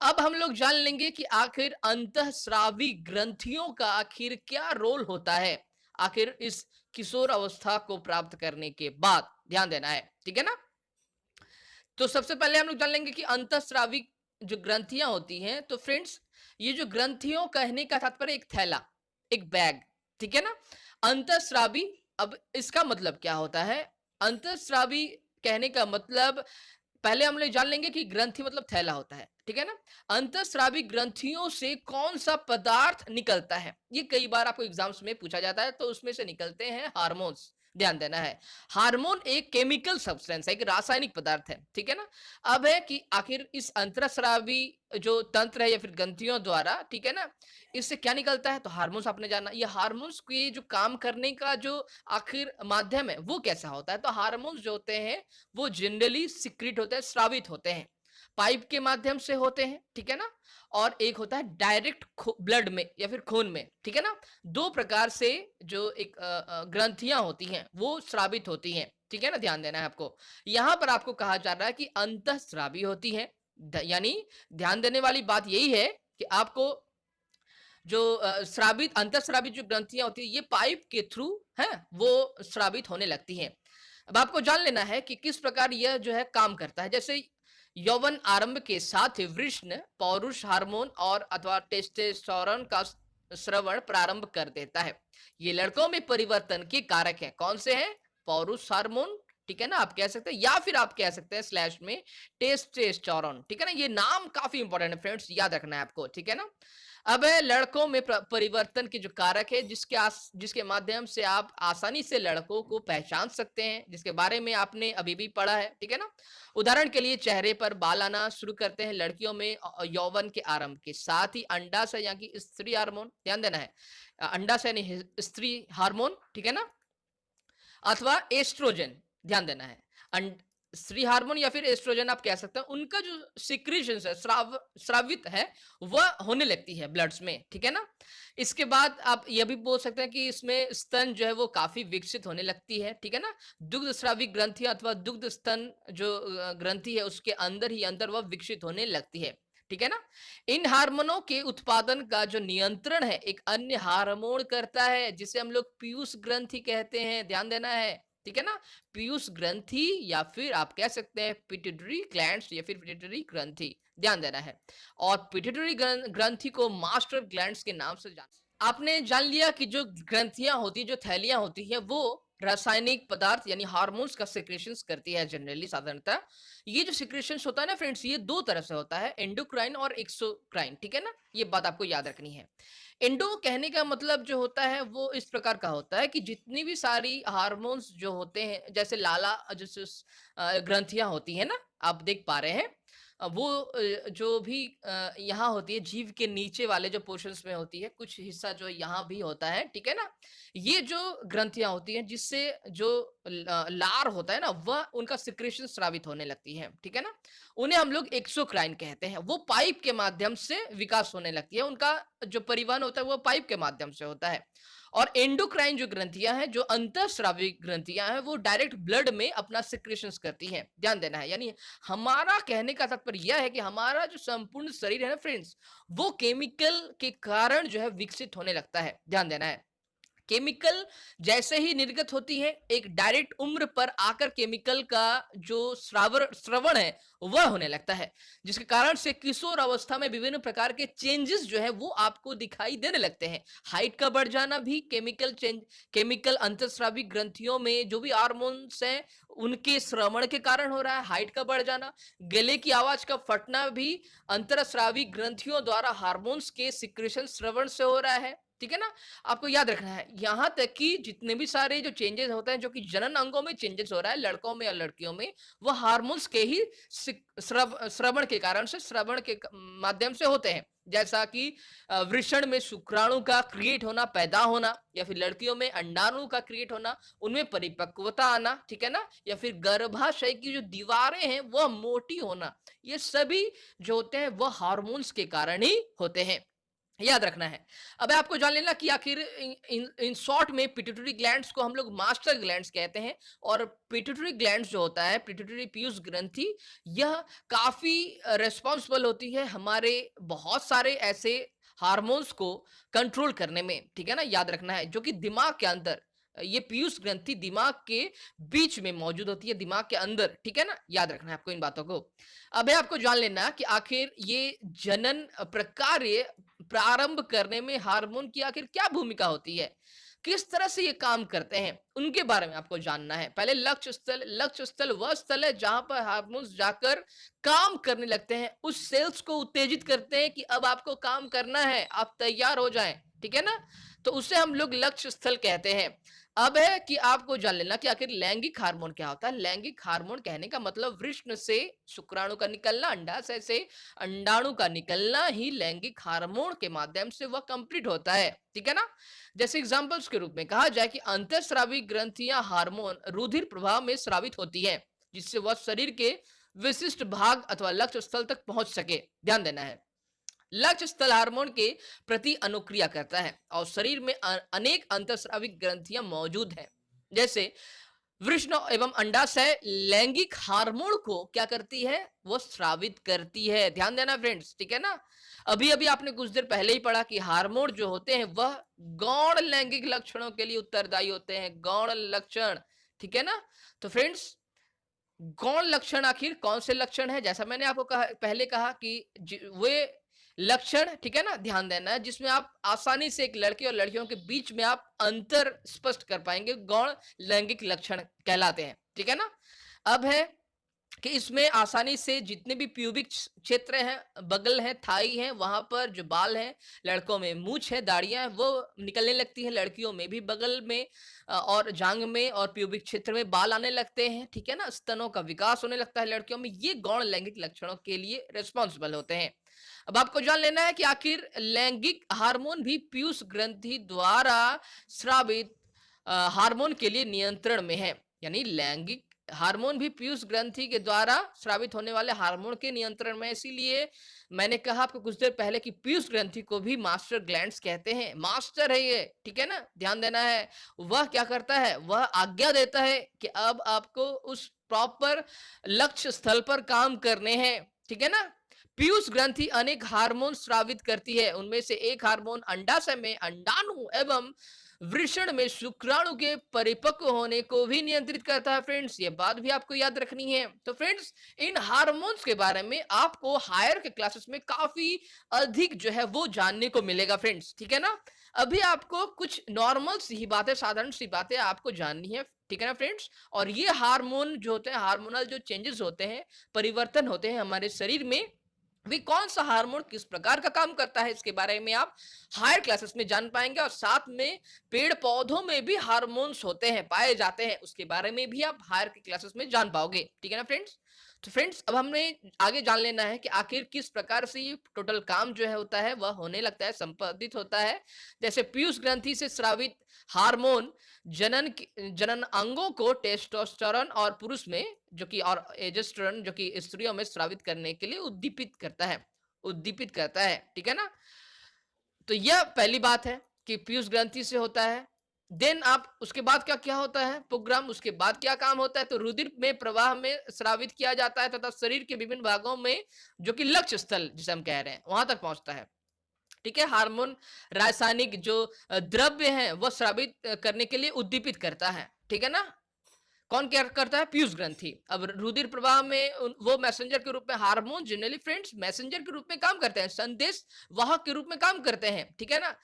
अब हम लोग जान लेंगे कि आखिर अंतःस्रावी ग्रंथियों का आखिर क्या रोल होता है, आखिर इस किशोर अवस्था को प्राप्त करने के बाद, ध्यान देना है, ठीक है ना। तो सबसे पहले हम लोग जान लेंगे कि अंतःस्रावी जो ग्रंथियां होती हैं, तो फ्रेंड्स ये जो ग्रंथियों कहने का तात्पर्य एक थैला, एक बैग, ठीक है ना। अंतःस्रावी, अब इसका मतलब क्या होता है, अंतःस्रावी कहने का मतलब, पहले हम लोग जान लेंगे कि ग्रंथि मतलब थैला होता है, ठीक है ना। अंतःस्रावी ग्रंथियों से कौन सा पदार्थ निकलता है, ये कई बार आपको एग्जाम्स में पूछा जाता है, तो उसमें से निकलते हैं हार्मोन्स, ध्यान देना है। हार्मोन एक केमिकल सब्सटेंस है, एक रासायनिक पदार्थ है, ठीक है ना। अब है कि आखिर इस अंतःस्रावी जो तंत्र है या फिर ग्रंथियों द्वारा, ठीक है ना, इससे क्या निकलता है, तो हार्मोन्स आपने जाना। ये हार्मोन्स के जो काम करने का जो आखिर माध्यम है वो कैसा होता है, तो हार्मोन्स जो होते हैं वो जनरली सिक्रिट होते हैं, स्रावित होते हैं, पाइप के माध्यम से होते हैं, ठीक है ना। और एक होता है डायरेक्ट ब्लड में या फिर खून में, ठीक है ना। दो प्रकार से जो एक ग्रंथियां होती हैं वो स्रावित होती हैं, ठीक है ना। ध्यान देना है आपको, यहां पर आपको कहा जा रहा है कि अंतःस्रावी होती है, यानी ध्यान देने वाली बात यही है कि आपको जो स्रावित अंतःस्रावित जो ग्रंथियां होती है ये पाइप के थ्रू है वो स्रावित होने लगती हैं। अब आपको जान लेना है कि किस प्रकार यह जो है काम करता है। जैसे यौवन आरंभ के साथ ही वृषण पौरुष हार्मोन और अथवा टेस्टोस्टेरोन का श्रवण प्रारंभ कर देता है। ये लड़कों में परिवर्तन के कारक है, कौन से हैं, पौरुष हार्मोन, ठीक है ना, आप कह सकते हैं, या फिर आप कह सकते हैं स्लैश में टेस्टोस्टेरोन, ठीक है ना। ये नाम काफी इंपॉर्टेंट है फ्रेंड्स, याद रखना है आपको, ठीक है ना। अब है लड़कों में परिवर्तन के जो कारक है जिसके माध्यम से आप आसानी से लड़कों को पहचान सकते हैं, जिसके बारे में आपने अभी भी पढ़ा है, ठीक है ना। उदाहरण के लिए चेहरे पर बाल आना शुरू करते हैं लड़कियों में यौवन के आरंभ के साथ ही। अंडाशय यानी कि स्त्री हार्मोन, ध्यान देना है, अंडाशय यानी स्त्री हार्मोन, ठीक है ना, अथवा एस्ट्रोजन, ध्यान देना है। स्त्री हार्मोन या फिर एस्ट्रोजन आप कह सकते हैं, उनका जो सिक्रीशन है स्रावित है वह होने लगती है ब्लड्स में, ठीक है ना। इसके बाद आप यह भी बोल सकते हैं कि इसमें स्तन जो है वो काफी विकसित होने लगती है, ठीक है ना। दुग्ध स्रावी ग्रंथि अथवा दुग्ध स्तन जो ग्रंथि है उसके अंदर ही अंदर वह विकसित होने लगती है, ठीक है ना। इन हार्मोनों के उत्पादन का जो नियंत्रण है एक अन्य हार्मोन करता है, जिसे हम लोग पीयूष ग्रंथि कहते हैं, ध्यान देना है, ठीक है ना। पीयूष ग्रंथि या फिर आप कह सकते हैं पिट्यूटरी ग्लैंड्स या फिर पिट्यूटरी ग्रंथि, ध्यान देना है। और पिट्यूटरी ग्रंथि को मास्टर ग्लैंड्स के नाम से जान, आपने जान लिया कि जो ग्रंथियां होती है, जो थैलियां होती है वो रासायनिक पदार्थ यानी हार्मोन्स का सिक्रेशंस करती है जनरली, साधारणतः। ये जो सिक्रेशंस होता है ना फ्रेंड्स, ये दो तरह से होता है, एंडोक्राइन और एक्सोक्राइन, ठीक है ना। ये बात आपको याद रखनी है। एंडो कहने का मतलब जो होता है वो इस प्रकार का होता है कि जितनी भी सारी हार्मोन्स जो होते हैं, जैसे लाला जैसे ग्रंथियां होती है ना, आप देख पा रहे हैं, वो जो भी यहाँ होती है जीव के नीचे वाले जो पोर्शंस में होती है, कुछ हिस्सा जो यहाँ भी होता है, ठीक है ना। ये जो ग्रंथियां होती हैं जिससे जो लार होता है ना वह उनका सिक्रेशन स्रावित होने लगती है, ठीक है ना। उन्हें हम लोग एक्सोक्राइन कहते हैं। वो पाइप के माध्यम से विकास होने लगती है, उनका जो परिवहन होता है वो पाइप के माध्यम से होता है। और एंडोक्राइन जो ग्रंथियां हैं, जो अंतःस्रावी ग्रंथियां हैं, वो डायरेक्ट ब्लड में अपना सिक्रेशंस करती हैं, ध्यान देना है। यानी हमारा कहने का तात्पर्य यह है कि हमारा जो संपूर्ण शरीर है ना फ्रेंड्स, वो केमिकल के कारण जो है विकसित होने लगता है, ध्यान देना है, केमिकल जैसे ही निर्गत होती है, एक डायरेक्ट उम्र पर आकर केमिकल का जो श्रवण है वह होने लगता है, जिसके कारण से किशोर अवस्था में विभिन्न प्रकार के चेंजेस जो है वो आपको दिखाई देने लगते हैं। हाइट का बढ़ जाना भी केमिकल अंतःस्रावी ग्रंथियों में जो भी हार्मोन्स हैं उनके श्रवण के कारण हो रहा है। हाइट का बढ़ जाना, गले की आवाज का फटना भी अंतःस्रावी ग्रंथियों द्वारा हार्मोन्स के सिक्रेशन श्रवण से हो रहा है। ठीक है ना? आपको याद रखना है, यहां तक कि जितने भी सारे जो चेंजेस होते हैं, जो कि जनन अंगों में चेंजेस हो रहा है लड़कों में या लड़कियों में, वो हार्मोन्स के ही श्रवण के कारण से, श्रवण के माध्यम से होते हैं। जैसा कि वृषण में शुक्राणु का क्रिएट होना, पैदा होना, या फिर लड़कियों में अंडाणु का क्रिएट होना, उनमें परिपक्वता आना, ठीक है ना, या फिर गर्भाशय की जो दीवारें हैं वह मोटी होना, ये सभी जो होते हैं वह हार्मोन्स के कारण ही होते हैं। याद रखना है। अब आपको जान लेना कि आखिर इन शॉर्ट में पिट्यूटरी ग्लैंड्स को हम लोग मास्टर ग्लैंड्स कहते हैं, और पिट्यूटरी ग्लैंड्स जो होता है, पिट्यूटरी पीयूष ग्रंथि, यह काफी रिस्पॉन्सिबल होती है हमारे बहुत सारे ऐसे हार्मोन्स को कंट्रोल करने में। ठीक है ना? याद रखना है, जो कि दिमाग के अंदर, ये पीयूष ग्रंथि दिमाग के बीच में मौजूद होती है, दिमाग के अंदर। ठीक है ना? याद रखना है आपको इन बातों को। अब आपको जान लेना कि आखिर ये जनन प्रक्रिया प्रारंभ करने में हार्मोन की आखिर क्या भूमिका होती है, किस तरह से ये काम करते हैं, उनके बारे में आपको जानना है। पहले लक्ष्य स्थल वह स्थल है जहां पर हार्मोन्स जाकर काम करने लगते हैं, उस सेल्स को उत्तेजित करते हैं कि अब आपको काम करना है, आप तैयार हो जाएं। ठीक है ना? तो उसे हम लोग लक्ष्य स्थल कहते हैं। अब है कि आपको जान लेना कि आखिर लैंगिक हार्मोन क्या होता है। लैंगिक हार्मोन कहने का मतलब वृषण से शुक्राणु का निकलना, अंडाशय से अंडाणु का निकलना ही लैंगिक हार्मोन के माध्यम से वह कंप्लीट होता है। ठीक है ना? जैसे एग्जांपल्स के रूप में कहा जाए कि अंतःस्रावी ग्रंथियां हार्मोन रुधिर प्रवाह में स्रावित होती है, जिससे वह शरीर के विशिष्ट भाग अथवा लक्ष्य स्थल तक पहुंच सके। ध्यान देना है, लक्ष्य स्थल हार्मोन के प्रति अनुक्रिया करता है और शरीर में अनेक अंतःस्रावी ग्रंथियां मौजूद हैं। जैसे वृषण एवं अंडाशय लैंगिक हार्मोन को क्या करती है, वो स्रावित करती है। ध्यान देना फ्रेंड्स। ठीक है ना? अभी अभी आपने कुछ देर पहले ही पढ़ा कि हार्मोन जो होते हैं वह गौण लैंगिक लक्षणों के लिए उत्तरदायी होते हैं। गौण लक्षण, ठीक है ना? तो फ्रेंड्स, गौण लक्षण आखिर कौन से लक्षण है? जैसा मैंने आपको पहले कहा कि वे लक्षण, ठीक है ना, ध्यान देना है, जिसमें आप आसानी से एक लड़के और लड़कियों के बीच में आप अंतर स्पष्ट कर पाएंगे, गौण लैंगिक लक्षण कहलाते हैं। ठीक है ना? अब है कि इसमें आसानी से जितने भी प्यूबिक क्षेत्र हैं, बगल है, थाई है, वहां पर जो बाल हैं, लड़कों में मूछ है, दाढ़ियां हैं, वो निकलने लगती है। लड़कियों में भी बगल में और जांग में और प्यूबिक क्षेत्र में बाल आने लगते हैं। ठीक है ना? स्तनों का विकास होने लगता है लड़कियों में। ये गौण लैंगिक लक्षणों के लिए रिस्पॉन्सिबल होते हैं। अब आपको जान लेना है कि आखिर लैंगिक हार्मोन भी पीयूष ग्रंथि द्वारा स्रावित हार्मोन के लिए नियंत्रण में है। यानी लैंगिक हार्मोन भी पीयूष ग्रंथि के द्वारा स्रावित होने वाले हार्मोन के नियंत्रण में। इसीलिए मैंने कहा आपको कुछ देर पहले कि पीयूष ग्रंथि को भी मास्टर ग्लैंड्स कहते हैं। मास्टर है ये। ठीक है ना? ध्यान देना है। वह क्या करता है, वह आज्ञा देता है कि अब आपको उस प्रॉपर लक्ष्य स्थल पर काम करने हैं। ठीक है ना? पीयूष ग्रंथि अनेक हार्मोन स्रावित करती है। उनमें से एक हार्मोन अंडाशय में अंडाणु एवं वृषण में शुक्राणु के परिपक्व होने को भी नियंत्रित करता है। फ्रेंड्स, ये बात भी आपको याद रखनी है। तो फ्रेंड्स, इन हार्मोन्स के बारे में आपको हायर के क्लासेस में काफी अधिक जो है वो जानने को मिलेगा फ्रेंड्स। ठीक है ना? अभी आपको कुछ नॉर्मल सी बातें, साधारण सी बातें आपको जाननी है। ठीक है ना फ्रेंड्स? और ये हार्मोन जो होते हैं, हार्मोनल जो चेंजेस होते हैं, परिवर्तन होते हैं हमारे शरीर में, भी कौन सा हार्मोन किस प्रकार का काम करता है, इसके बारे में आप हायर क्लासेस में जान पाएंगे। और साथ में पेड़ पौधों में भी हार्मोन्स होते हैं, पाए जाते हैं, उसके बारे में भी आप हायर के क्लासेस में जान पाओगे। ठीक है ना फ्रेंड्स? तो फ्रेंड्स, अब हमने आगे जान लेना है कि आखिर किस प्रकार से ये टोटल काम जो है होता है, वह होने लगता है, संपादित होता है। जैसे पीयूष ग्रंथि से स्रावित हार्मोन जनन अंगों को टेस्टोस्टेरोन और पुरुष में जो कि, और एजेस्ट्रोन जो कि स्त्रियों में स्रावित करने के लिए उद्दीपित करता है। ठीक है ना? तो यह पहली बात है कि पीयूष ग्रंथि से होता है। देन आप उसके बाद क्या क्या होता है प्रोग्राम, उसके बाद क्या काम होता है, तो रुधिर में प्रवाह में स्रावित किया जाता है तथा शरीर के विभिन्न भागों में, जो कि लक्ष्य स्थल जिसे हम कह रहे हैं, वहां तक पहुंचता है। ठीक है, हार्मोन रासायनिक जो द्रव्य हैं वो स्रावित करने के लिए उद्दीपित करता है, ठीक है ना। कौन क्या करता है? पीयूष ग्रंथि। अब रुधिर प्रवाह में वो मैसेंजर के रूप में, हार्मोन जनरली फ्रेंड्स मैसेंजर के रूप में काम करते हैं, संदेश वाहक के रूप में काम करते हैं, ठीक है ना।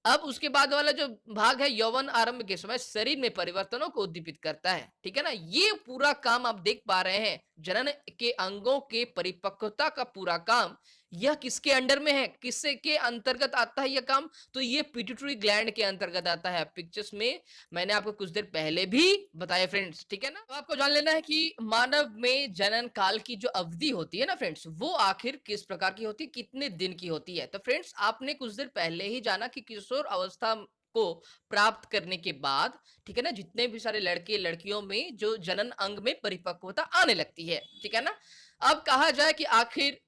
अब उसके बाद वाला जो भाग है, यौवन आरंभ के समय शरीर में परिवर्तनों को उद्दीपित करता है, ठीक है ना। ये पूरा काम आप देख पा रहे हैं, जनन के अंगों के परिपक्वता का पूरा काम, यह किसके अंडर में है, किससे के अंतर्गत आता है यह काम? तो ये पिट्यूटरी ग्लैंड के अंतर्गत आता है। पिक्चर्स में मैंने आपको कुछ देर पहले भी बताया फ्रेंड्स, ठीक है ना। तो आपको जान लेना है कि मानव में जनन काल की जो अवधि होती है ना फ्रेंड्स, वो आखिर किस प्रकार की होती है, कितने दिन की होती है। तो फ्रेंड्स, आपने कुछ देर पहले ही जाना कि किशोर अवस्था को प्राप्त करने के बाद, ठीक है ना, जितने भी सारे लड़के लड़कियों में जो जनन अंग में परिपक्वता आने लगती है, ठीक है ना। अब कहा जाए कि आखिर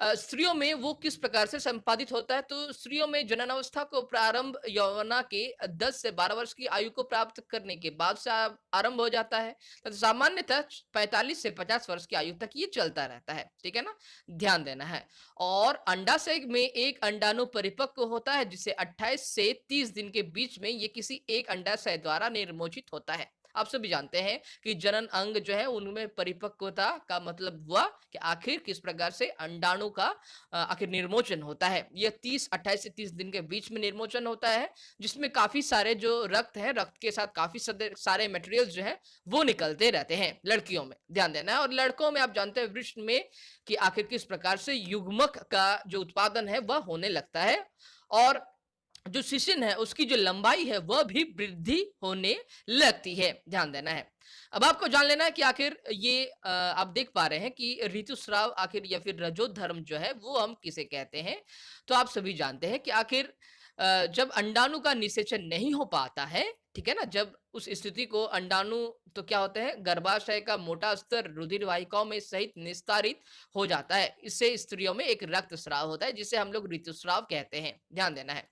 स्त्रियों में वो किस प्रकार से संपादित होता है, तो स्त्रियों में जननावस्था को प्रारंभ यौवना के 10 से 12 वर्ष की आयु को प्राप्त करने के बाद से आरंभ हो जाता है, तथा सामान्यतः 45 से 50 वर्ष की आयु तक ये चलता रहता है, ठीक है ना, ध्यान देना है। और अंडाशय में एक अंडाणु परिपक्व होता है, जिसे 28 से 30 दिन के बीच में ये किसी एक अंडाशय द्वारा निर्मोचित होता है। आप सभी जानते हैं कि जनन अंग जो है उनमें परिपक्वता का मतलब हुआ कि आखिर किस प्रकार से अंडाणु का आखिर निर्मोचन होता है। यह 28 से 30 दिन के बीच में निर्मोचन होता है, जिसमें काफी सारे जो रक्त है, रक्त के साथ काफी सारे मटेरियल्स जो है वो निकलते रहते हैं लड़कियों में, ध्यान देना है। और लड़कों में आप जानते हैं वृष्ण में कि आखिर किस प्रकार से युग्मक का जो उत्पादन है वह होने लगता है, और जो शिशिन है उसकी जो लंबाई है वह भी वृद्धि होने लगती है, ध्यान देना है। अब आपको जान लेना है कि आखिर ये आप देख पा रहे हैं कि ऋतुस्राव आखिर या फिर रजोधर्म जो है वो हम किसे कहते हैं। तो आप सभी जानते हैं कि आखिर जब अंडाणु का निषेचन नहीं हो पाता है, ठीक है ना, जब उस स्थिति को अंडाणु, तो क्या होता है, गर्भाशय का मोटा स्तर रुधिर वाहिकाओं में सहित निस्तारित हो जाता है। इससे स्त्रियों में एक रक्तस्राव होता है, जिसे हम लोग ऋतुस्राव कहते हैं, ध्यान देना है।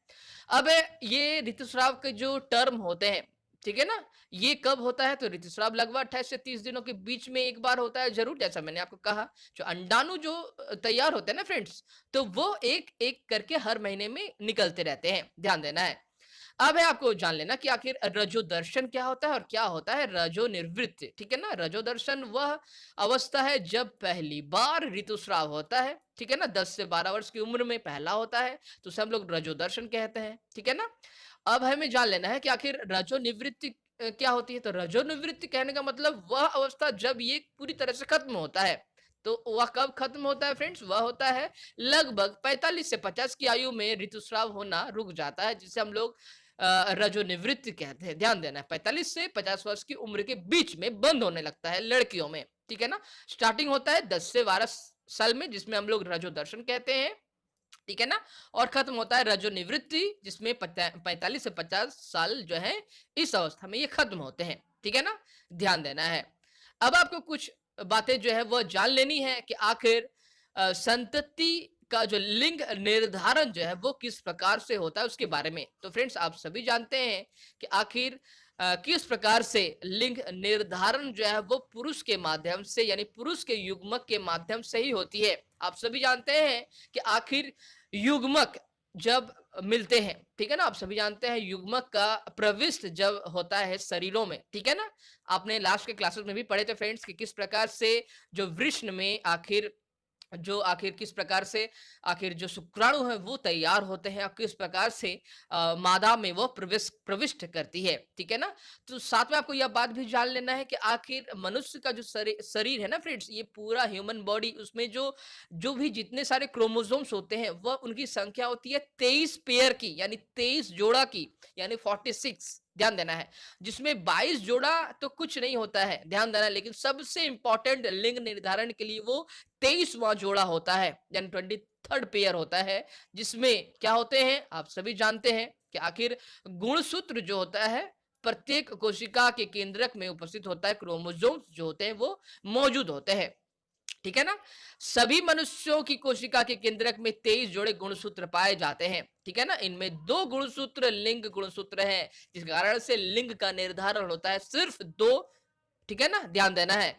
अब ये ऋतुस्राव के जो टर्म होते हैं, ठीक है ना, ये कब होता है, तो ऋतुस्राव लगभग 28 से 30 दिनों के बीच में एक बार होता है जरूर, जैसा मैंने आपको कहा। जो अंडाणु जो तैयार होते हैं ना फ्रेंड्स, तो वो एक एक करके हर महीने में निकलते रहते हैं, ध्यान देना है। अब है आपको जान लेना कि आखिर रजो दर्शन क्या होता है और क्या होता है रजो निवृत्ति, ठीक है ना। रजो दर्शन वह अवस्था है जब पहली बार ऋतुस्राव होता है, ठीक है ना, 10 से 12 वर्ष की उम्र में पहला होता है, तो सब लोग रजो दर्शन कहते हैं, ठीक है ना। अब हमें जान लेना है कि आखिर रजो निवृत्ति क्या होती है। तो रजो निवृत्ति कहने का मतलब वह अवस्था जब ये पूरी तरह से खत्म होता है। तो वह कब खत्म होता है फ्रेंड्स, वह होता है लगभग 45 से 50 की आयु में ऋतुस्राव होना रुक जाता है, जिसे हम लोग रजो निवृत्ति कहते हैं, ध्यान देना है। 45 से 50 वर्ष की उम्र के बीच में बंद होने लगता है लड़कियों में, ठीक है ना। स्टार्टिंग होता है 10 से 12 साल में, जिसमें हम लोग रजो दर्शन कहते हैं, ठीक है ना। और खत्म होता है रजो निवृत्ति, जिसमें 45 से 50 साल जो है इस अवस्था में ये खत्म होते हैं, ठीक है ना, ध्यान देना है। अब आपको कुछ बातें जो है वो जान लेनी है कि आखिर संतति का जो लिंग निर्धारण जो है वो किस प्रकार से होता है उसके बारे में। तो फ्रेंड्स, आप सभी जानते हैं कि आखिर किस प्रकार से लिंग निर्धारण जो है वो पुरुष के माध्यम से, यानी पुरुष के युग्मक के माध्यम से ही होती है। आप सभी जानते हैं कि आखिर युग्मक जब मिलते हैं, ठीक है ना, आप सभी जानते हैं युग्मक का प्रविष्ट जब होता है शरीरों में, ठीक है ना। आपने लास्ट के क्लासेस में भी पढ़े थे फ्रेंड्स कि किस प्रकार से जो वृष्ण में आखिर किस प्रकार से आखिर जो शुक्राणु है वो तैयार होते हैं और किस प्रकार से मादा में वो प्रविष्ट करती है, ठीक है ना। तो साथ में आपको यह बात भी जान लेना है कि आखिर मनुष्य का जो शरीर है ना फ्रेंड्स, ये पूरा ह्यूमन बॉडी, उसमें जो जो भी जितने सारे क्रोमोसोम्स होते हैं वह उनकी संख्या होती है 23 पेयर की, यानी 23 जोड़ा की, यानी 46, ध्यान देना है। जिसमें 22 जोड़ा तो कुछ नहीं होता है, ध्यान देना है, लेकिन सबसे इंपॉर्टेंट लिंग निर्धारण के लिए वो 23वां जोड़ा होता है, यानी 23rd पेयर होता है, जिसमें क्या होते हैं आप सभी जानते हैं कि आखिर गुणसूत्र जो होता है प्रत्येक कोशिका के केंद्रक में उपस्थित होता है, क्रोमोसोम्स जो होते हैं वो मौजूद होते हैं, ठीक है ना। सभी मनुष्यों की कोशिका के केंद्रक में 23 जोड़े गुणसूत्र पाए जाते हैं, ठीक है ना। इनमें 2 गुणसूत्र लिंग गुणसूत्र हैं, जिस कारण से लिंग का निर्धारण होता है सिर्फ 2, ठीक है ना, ध्यान देना है।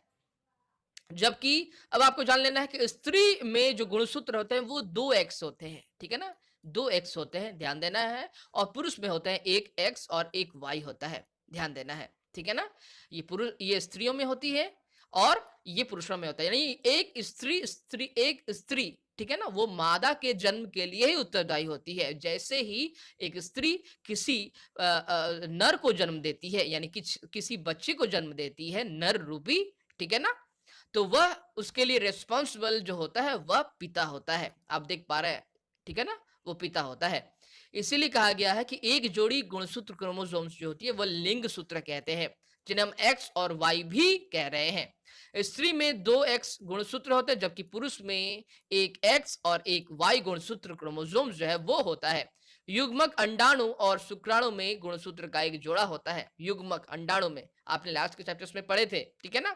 जबकि अब आपको जान लेना है कि स्त्री में जो गुणसूत्र होते हैं वो 2 एक्स होते हैं, ठीक है ना। दो एक्स होते हैं, ध्यान देना है। और पुरुष में होते हैं एक एक्स और एक वाई होता है, ध्यान देना है, ठीक है ना। ये पुरुष, ये स्त्रियों में होती है और ये पुरुषों में होता है, यानी एक स्त्री स्त्री एक स्त्री, ठीक है ना, वो मादा के जन्म के लिए ही उत्तरदायी होती है। जैसे ही एक स्त्री किसी नर को जन्म देती है, यानी कि किसी बच्चे को जन्म देती है नर रूपी, ठीक है ना, तो वह उसके लिए रिस्पॉन्सिबल जो होता है वह पिता होता है, आप देख पा रहे हैं, ठीक है ना, वो पिता होता है। इसीलिए कहा गया है कि एक जोड़ी गुणसूत्र क्रोमोसोम्स जो होती है वह लिंग सूत्र कहते हैं, जिन्हें हम एक्स और वाई भी कह रहे हैं। स्त्री में दो एक्स गुणसूत्र होते हैं, जबकि पुरुष में एक एक्स और एक वाई गुणसूत्र क्रोमोसोम्स जो है वो होता है। युग्मक अंडाणु और शुक्राणु में गुणसूत्र का एक जोड़ा होता है। युग्मक अंडाणु में आपने लास्ट के चैप्टर्स में पढ़े थे, ठीक है ना।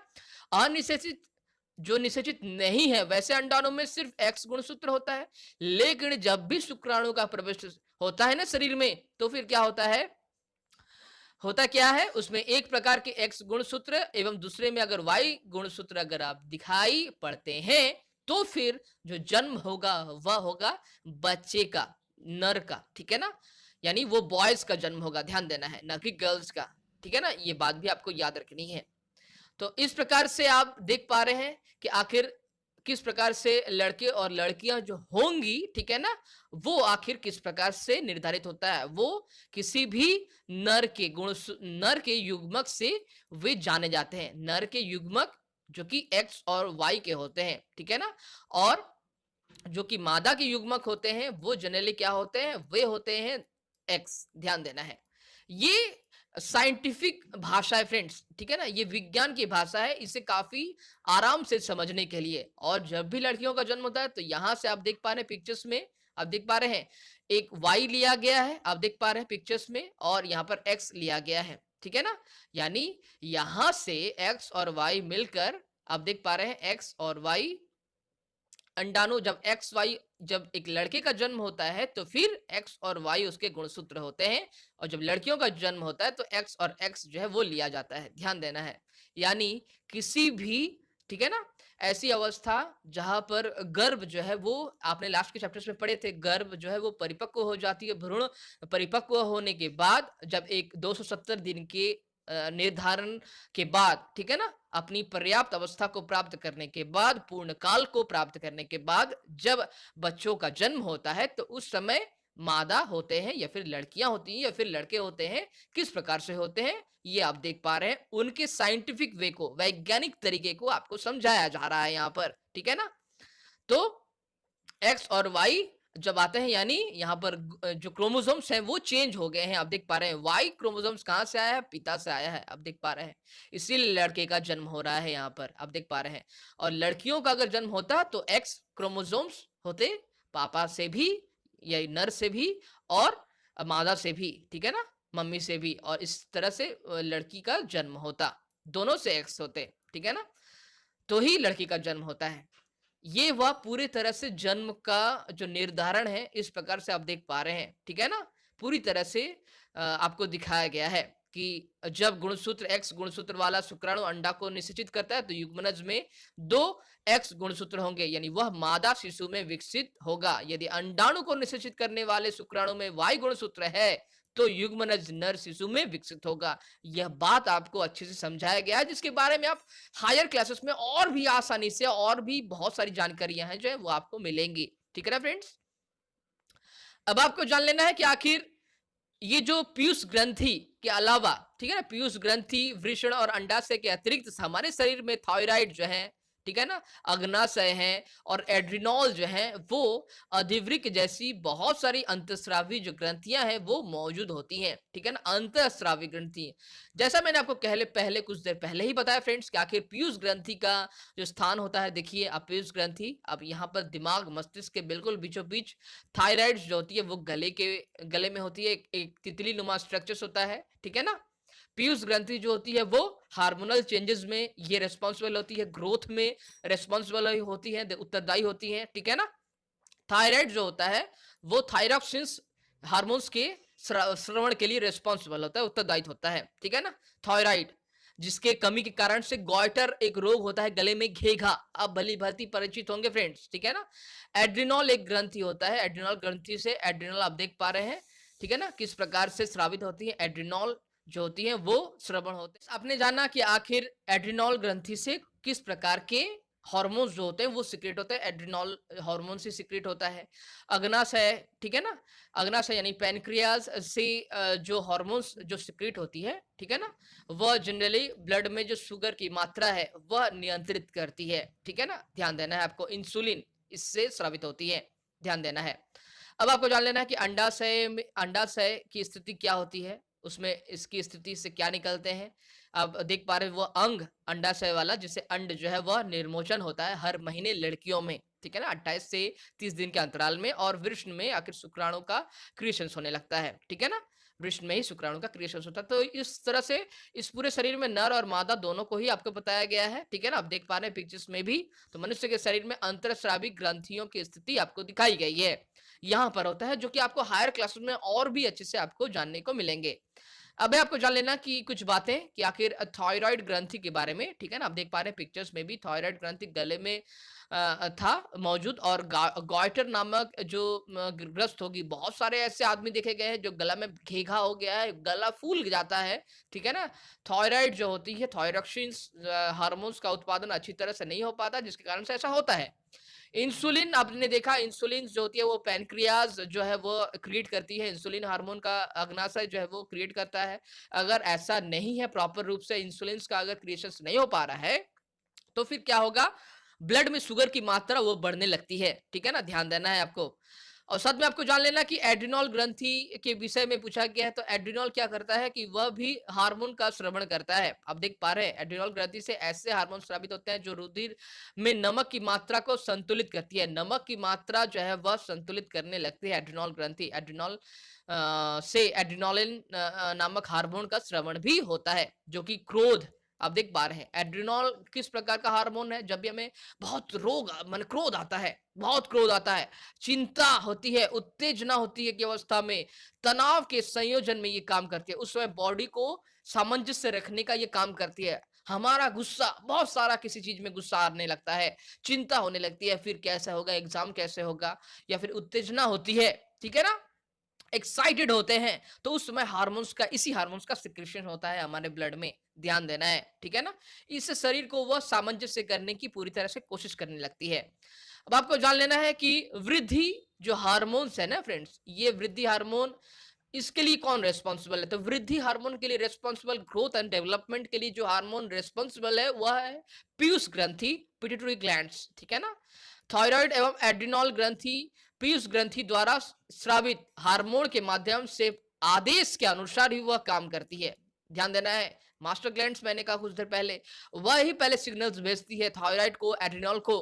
अनिषेचित, जो निषेचित नहीं है, वैसे अंडाणु में सिर्फ एक्स गुणसूत्र होता है। लेकिन जब भी शुक्राणु का प्रवेश होता है ना शरीर में, तो फिर क्या होता है, होता क्या है, उसमें एक प्रकार के एक्स गुणसूत्र एवं दूसरे में अगर वाई गुणसूत्र अगर आप दिखाई पड़ते हैं, तो फिर जो जन्म होगा वह होगा बच्चे का, नर का, ठीक है ना, यानी वो बॉयज का जन्म होगा, ध्यान देना है, ना कि गर्ल्स का, ठीक है ना, ये बात भी आपको याद रखनी है। तो इस प्रकार से आप देख पा रहे हैं कि आखिर किस प्रकार से लड़के और लड़कियां जो होंगी, ठीक है ना, वो आखिर किस प्रकार से निर्धारित होता है, वो किसी भी नर के युग्मक से वे जाने जाते हैं। नर के युग्मक जो कि एक्स और वाई के होते हैं, ठीक है ना, और जो कि मादा के युग्मक होते हैं वो जनरली क्या होते हैं, वे होते हैं एक्स, ध्यान देना है। ये साइंटिफिक भाषा है फ्रेंड्स, ठीक है ना, ये विज्ञान की भाषा है, इसे काफी आराम से समझने के लिए। और जब भी लड़कियों का जन्म होता है तो यहां से आप देख पा रहे हैं पिक्चर्स में, आप देख पा रहे हैं एक वाई लिया गया है, आप देख पा रहे हैं पिक्चर्स में, और यहाँ पर एक्स लिया गया है, ठीक है ना, यानी यहां से एक्स और वाई मिलकर आप देख पा रहे हैं एक्स और वाई अंडाणु, जब एक्स वाई, जब एक लड़के का जन्म होता है तो फिर एक्स और वाई उसके गुणसूत्र होते हैं, और जब लड़कियों का जन्म होता है तो एक्स और एक्स जो है वो लिया जाता है, ध्यान देना है। यानी किसी भी, ठीक है ना, ऐसी अवस्था जहां पर गर्भ जो है वो, आपने लास्ट के चैप्टर्स में पढ़े थे, गर्भ जो है वो परिपक्व हो जाती है, भ्रूण परिपक्व होने के बाद जब एक 270 दिन के निर्धारण के बाद, ठीक है ना, अपनी पर्याप्त अवस्था को प्राप्त करने के बाद, पूर्ण काल को प्राप्त करने के बाद जब बच्चों का जन्म होता है, तो उस समय मादा होते हैं या फिर लड़कियां होती हैं या फिर लड़के होते हैं, किस प्रकार से होते हैं ये आप देख पा रहे हैं। उनके साइंटिफिक वे को, वैज्ञानिक तरीके को आपको समझाया जा रहा है यहाँ पर, ठीक है ना। तो एक्स और वाई जब आते हैं, यानी यहाँ पर जो क्रोमोसोम्स हैं वो चेंज हो गए हैं, आप देख पा रहे हैं। वाई क्रोमोसोम्स कहाँ से आया है, पिता से आया है, आप देख पा रहे हैं, इसीलिए लड़के का जन्म हो रहा है यहाँ पर, आप देख पा रहे हैं। और लड़कियों का अगर जन्म होता तो एक्स क्रोमोसोम्स होते पापा से भी, या नर से भी, और मादा से भी, ठीक है ना, मम्मी से भी, और इस तरह से लड़की का जन्म होता, दोनों से एक्स होते, ठीक है ना, तो ही लड़की का जन्म होता है। ये वह पूरी तरह से जन्म का जो निर्धारण है, इस प्रकार से आप देख पा रहे हैं, ठीक है ना, पूरी तरह से आपको दिखाया गया है कि जब गुणसूत्र एक्स गुणसूत्र वाला शुक्राणु अंडा को निषेचित करता है तो युग्मनज में दो एक्स गुणसूत्र होंगे, यानी वह मादा शिशु में विकसित होगा। यदि अंडाणु को निषेचित करने वाले शुक्राणु में वाई गुणसूत्र है तो युग्मनज नर शिशु में विकसित होगा। यह बात आपको अच्छे से समझाया गया है, जिसके बारे में आप हायर क्लासेस में और भी आसानी से, और भी बहुत सारी जानकारियां हैं जो है वो आपको मिलेंगी, ठीक है ना फ्रेंड्स। अब आपको जान लेना है कि आखिर ये जो पीयूष ग्रंथि के अलावा, ठीक है ना, पीयूष ग्रंथि, वृषण और अंडाशय के अतिरिक्त हमारे शरीर में थायराइड जो है, ठीक है ना, अग्नाशय है, और एड्रिनॉल जो है, वो अधिवृक्क जैसी बहुत सारी अंतःस्रावी जो ग्रंथियां हैं वो मौजूद होती हैं, ठीक है ना, अंतःस्रावी ग्रंथि। जैसा मैंने आपको पहले पहले कुछ देर पहले ही बताया फ्रेंड्स कि आखिर पीयूष ग्रंथि का जो स्थान होता है, देखिए आप पीयूष ग्रंथि, अब यहाँ पर दिमाग मस्तिष्क के बिल्कुल बीचों बीच थायराइड जो होती है वो गले में होती है, एक तितली नुमा स्ट्रक्चर्स होता है, ठीक है ना। पीयूष ग्रंथि जो होती है वो हार्मोनल चेंजेस में ये रेस्पॉन्सिबल होती है, ग्रोथ में रेस्पॉन्सिबल होती है, उत्तरदायी होती है, ठीक है ना। थायराइड जो होता है वो थायरॉक्सिन्स हार्मोन्स के श्रवण के लिए रेस्पॉन्सिबल होता है, उत्तरदायित्व होता है, ठीक है ना, थायराइड। जिसके कमी के कारण से गॉइटर एक रोग होता है, गले में घेघा। आप भली भांति परिचित होंगे फ्रेंड्स, ठीक है ना। एड्रिनॉल एक ग्रंथि होता है, एड्रिनॉल ग्रंथि से एड्रिनल आप देख पा रहे हैं, ठीक है ना, किस प्रकार से स्रावित होती है। एड्रिनॉल जो होती है वो श्रवण होते हैं। आपने जाना कि आखिर एड्रिनॉल ग्रंथि से किस प्रकार के हार्मोन्स जो होते हैं वो सिक्रेट होते हैं। एड्रिनॉल हार्मोन से सिक्रेट होता है। अग्नाशय, ठीक है ना, अग्नाशय यानी पैनक्रियाज से जो हार्मोन्स जो सिक्रेट होती है, ठीक है ना, वह जनरली ब्लड में जो शुगर की मात्रा है वह नियंत्रित करती है, ठीक है ना। ध्यान देना है आपको, इंसुलिन इससे स्रावित होती है, ध्यान देना है। अब आपको जान लेना है कि अंडाशय में, अंडाशय की स्थिति क्या होती है, उसमें इसकी स्थिति से क्या निकलते हैं। आप देख पा रहे हैं वो अंग अंडाशय वाला, जिससे अंड जो है वह निर्मोचन होता है हर महीने लड़कियों में, ठीक है ना, 28 से 30 दिन के अंतराल में। और वृषण में आखिर शुक्राणु का क्रिएशन होने लगता है, ठीक है ना, वृषण में ही शुक्राणु का क्रिएशन होता है। तो इस तरह से इस पूरे शरीर में नर और मादा दोनों को ही आपको बताया गया है, ठीक है ना। आप देख पा रहे हैं पिक्चर्स में भी। तो मनुष्य के शरीर में अंतरस्रावी ग्रंथियों की स्थिति आपको दिखाई गई है, यहाँ पर होता है, जो कि आपको हायर क्लासेस में और भी अच्छे से आपको जानने को मिलेंगे। अब आपको जान लेना कि कुछ बातें कि आखिर थायराइड ग्रंथि के बारे में, ठीक है ना। आप देख पा रहे हैं पिक्चर्स में भी थायराइड ग्रंथि गले में था मौजूद। और गॉइटर नामक जो ग्रस्त होगी, बहुत सारे ऐसे आदमी देखे गए हैं जो गला में घेघा हो गया है, गला फूल जाता है, ठीक है ना। थायराइड जो होती है, थायरॉक्सिन्स हार्मोन्स का उत्पादन अच्छी तरह से नहीं हो पाता, जिसके कारण से ऐसा होता है। इंसुलिन आपने देखा, इंसुलिन जो होती है वो पैनक्रियाज जो है वो क्रिएट करती है, इंसुलिन हार्मोन का अग्नाशय जो है वो क्रिएट करता है। अगर ऐसा नहीं है प्रॉपर रूप से इंसुलिन का अगर क्रिएशन नहीं हो पा रहा है, तो फिर क्या होगा, ब्लड में शुगर की मात्रा वो बढ़ने लगती है, ठीक है ना। ध्यान देना है आपको। और साथ में आपको जान लेना कि एड्रिनॉल ग्रंथि के विषय में पूछा गया है। तो एड्रिनॉल क्या करता है कि वह भी हार्मोन का श्रवण करता है। आप देख पा रहे हैं एड्रिनॉल ग्रंथि से ऐसे हार्मोन स्रावित होते हैं जो रुधिर में नमक की मात्रा को संतुलित करती है। नमक की मात्रा जो है वह संतुलित करने लगती है एड्रिनॉल ग्रंथि। एड्रिनॉल से एड्रिनोलिन नामक हार्मोन का श्रवण भी होता है, जो कि क्रोध, आप देख पा रहे हैं एड्रिनॉल किस प्रकार का हार्मोन है। जब भी हमें बहुत रोग मन क्रोध आता है, बहुत क्रोध आता है, चिंता होती है, उत्तेजना होती है की अवस्था में, तनाव के संयोजन में ये काम करती है। उस समय बॉडी को सामंजस्य रखने का ये काम करती है। हमारा गुस्सा, बहुत सारा किसी चीज में गुस्सा आने लगता है, चिंता होने लगती है, फिर कैसा होगा एग्जाम, कैसे होगा, या फिर उत्तेजना होती है, ठीक है ना, एक्साइटेड होते हैं, तो उस समय हार्मोन्स का, इसी हार्मोन्स का सिक्रेशन होता है हमारे ब्लड में। ध्यान देना है, ठीक है ना। इससे शरीर को वह सामंजस्य करने की पूरी तरह से कोशिश करने लगती है। अब आपको जान लेना है कि वृद्धि जो हार्मोन्स है ना फ्रेंड्स, ये वृद्धि हार्मोन, इसके लिए कौन रेस्पॉन्सिबल है। तो वृद्धि हार्मोन के लिए रेस्पॉन्सिबल, ग्रोथ एंड डेवलपमेंट के लिए जो हार्मोन रेस्पॉन्सिबल है वह है पीयूष ग्रंथि, पिट्यूटरी ग्लैंड्स, ठीक है ना। थायराइड एवं एड्रिनॉल ग्रंथि पीयूष ग्रंथि द्वारा स्रावित हार्मोन के माध्यम से आदेश के अनुसार ही वह काम करती है। ध्यान देना है, मास्टर ग्लैंड्स मैंने कहा कुछ देर पहले, वह ही पहले सिग्नल्स भेजती है थायराइड को, एड्रिनॉल को।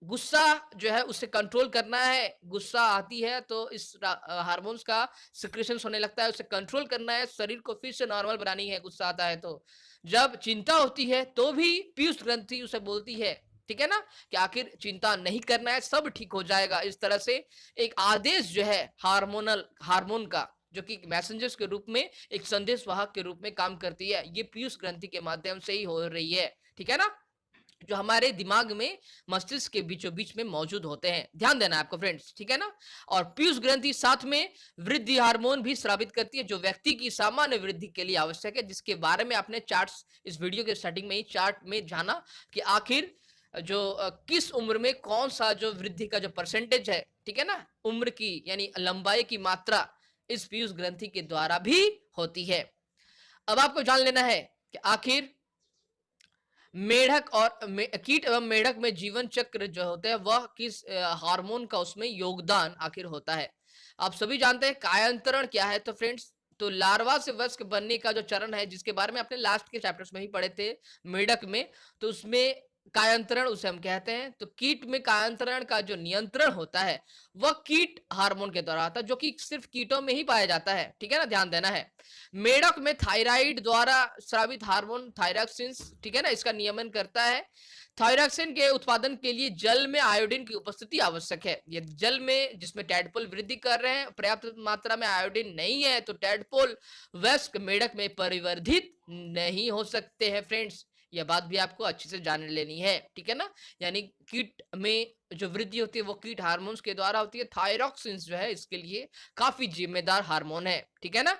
गुस्सा जो है उसे कंट्रोल करना है, गुस्सा आती है तो इस हार्मोन्स का सिक्रेशन होने लगता है, उसे कंट्रोल करना है, शरीर को फिर से नॉर्मल बनानी है। गुस्सा आता है तो, जब चिंता होती है तो भी पीयूष ग्रंथि उसे बोलती है, ठीक है ना, कि आखिर चिंता नहीं करना है, सब ठीक हो जाएगा। इस तरह से एक आदेश जो है हार्मोनल हार्मोन का, जो कि मैसेंजर्स के रूप में, एक संदेश वाहक के रूप में काम करती है, ये पीयूष ग्रंथि के माध्यम से ही हो रही है, ठीक है ना, जो हमारे दिमाग में, मस्तिष्क के बीचों बीच में मौजूद होते हैं। ध्यान देना है आपको फ्रेंड्स, ठीक है ना। और पीयूष ग्रंथि साथ में वृद्धि हार्मोन भी स्रावित करती है, जो व्यक्ति की सामान्य वृद्धि के लिए आवश्यक है, जिसके बारे में आपने चार्ट्स, इस वीडियो के स्टार्टिंग में ही चार्ट में जाना कि आखिर जो किस उम्र में कौन सा जो वृद्धि का जो परसेंटेज है, ठीक है ना, उम्र की यानी लंबाई की मात्रा इस पीयूष ग्रंथि के द्वारा भी होती है। अब आपको जान लेना है कि आखिर मेढक और कीट एवं मेढक में जीवन चक्र जो होते हैं वह किस हार्मोन का उसमें योगदान आखिर होता है। आप सभी जानते हैं कायांतरण क्या है। तो फ्रेंड्स, तो लार्वा से वयस्क बनने का जो चरण है, जिसके बारे में आपने लास्ट के चैप्टर्स में ही पढ़े थे मेढक में, तो उसमें कायांतरण उसे हम कहते हैं। तो कीट में कायांतरण का जो नियंत्रण होता है वह कीट हार्मोन के द्वारा होता है, जो कि सिर्फ कीटों में ही पाया जाता है, ठीक है ना, ध्यान देना है। मेढक में थायराइड द्वारा स्रावित हार्मोन थायरॉक्सिन, ठीक है ना, इसका नियमन करता है। थायरॉक्सिन के उत्पादन के लिए जल में आयोडीन की उपस्थिति आवश्यक है। यदि जल में जिसमें टैडपोल वृद्धि कर रहे हैं पर्याप्त मात्रा में आयोडीन नहीं है तो टैडपोल वयस्क मेढक में परिवर्धित नहीं हो सकते हैं फ्रेंड्स। यह बात भी आपको अच्छे से जान लेनी है, ठीक है ना। यानी कीट में जो वृद्धि होती है वो कीट हार्मोन्स के द्वारा होती है। थायरॉक्सिन जो है इसके लिए काफी जिम्मेदार हार्मोन है, ठीक है ना।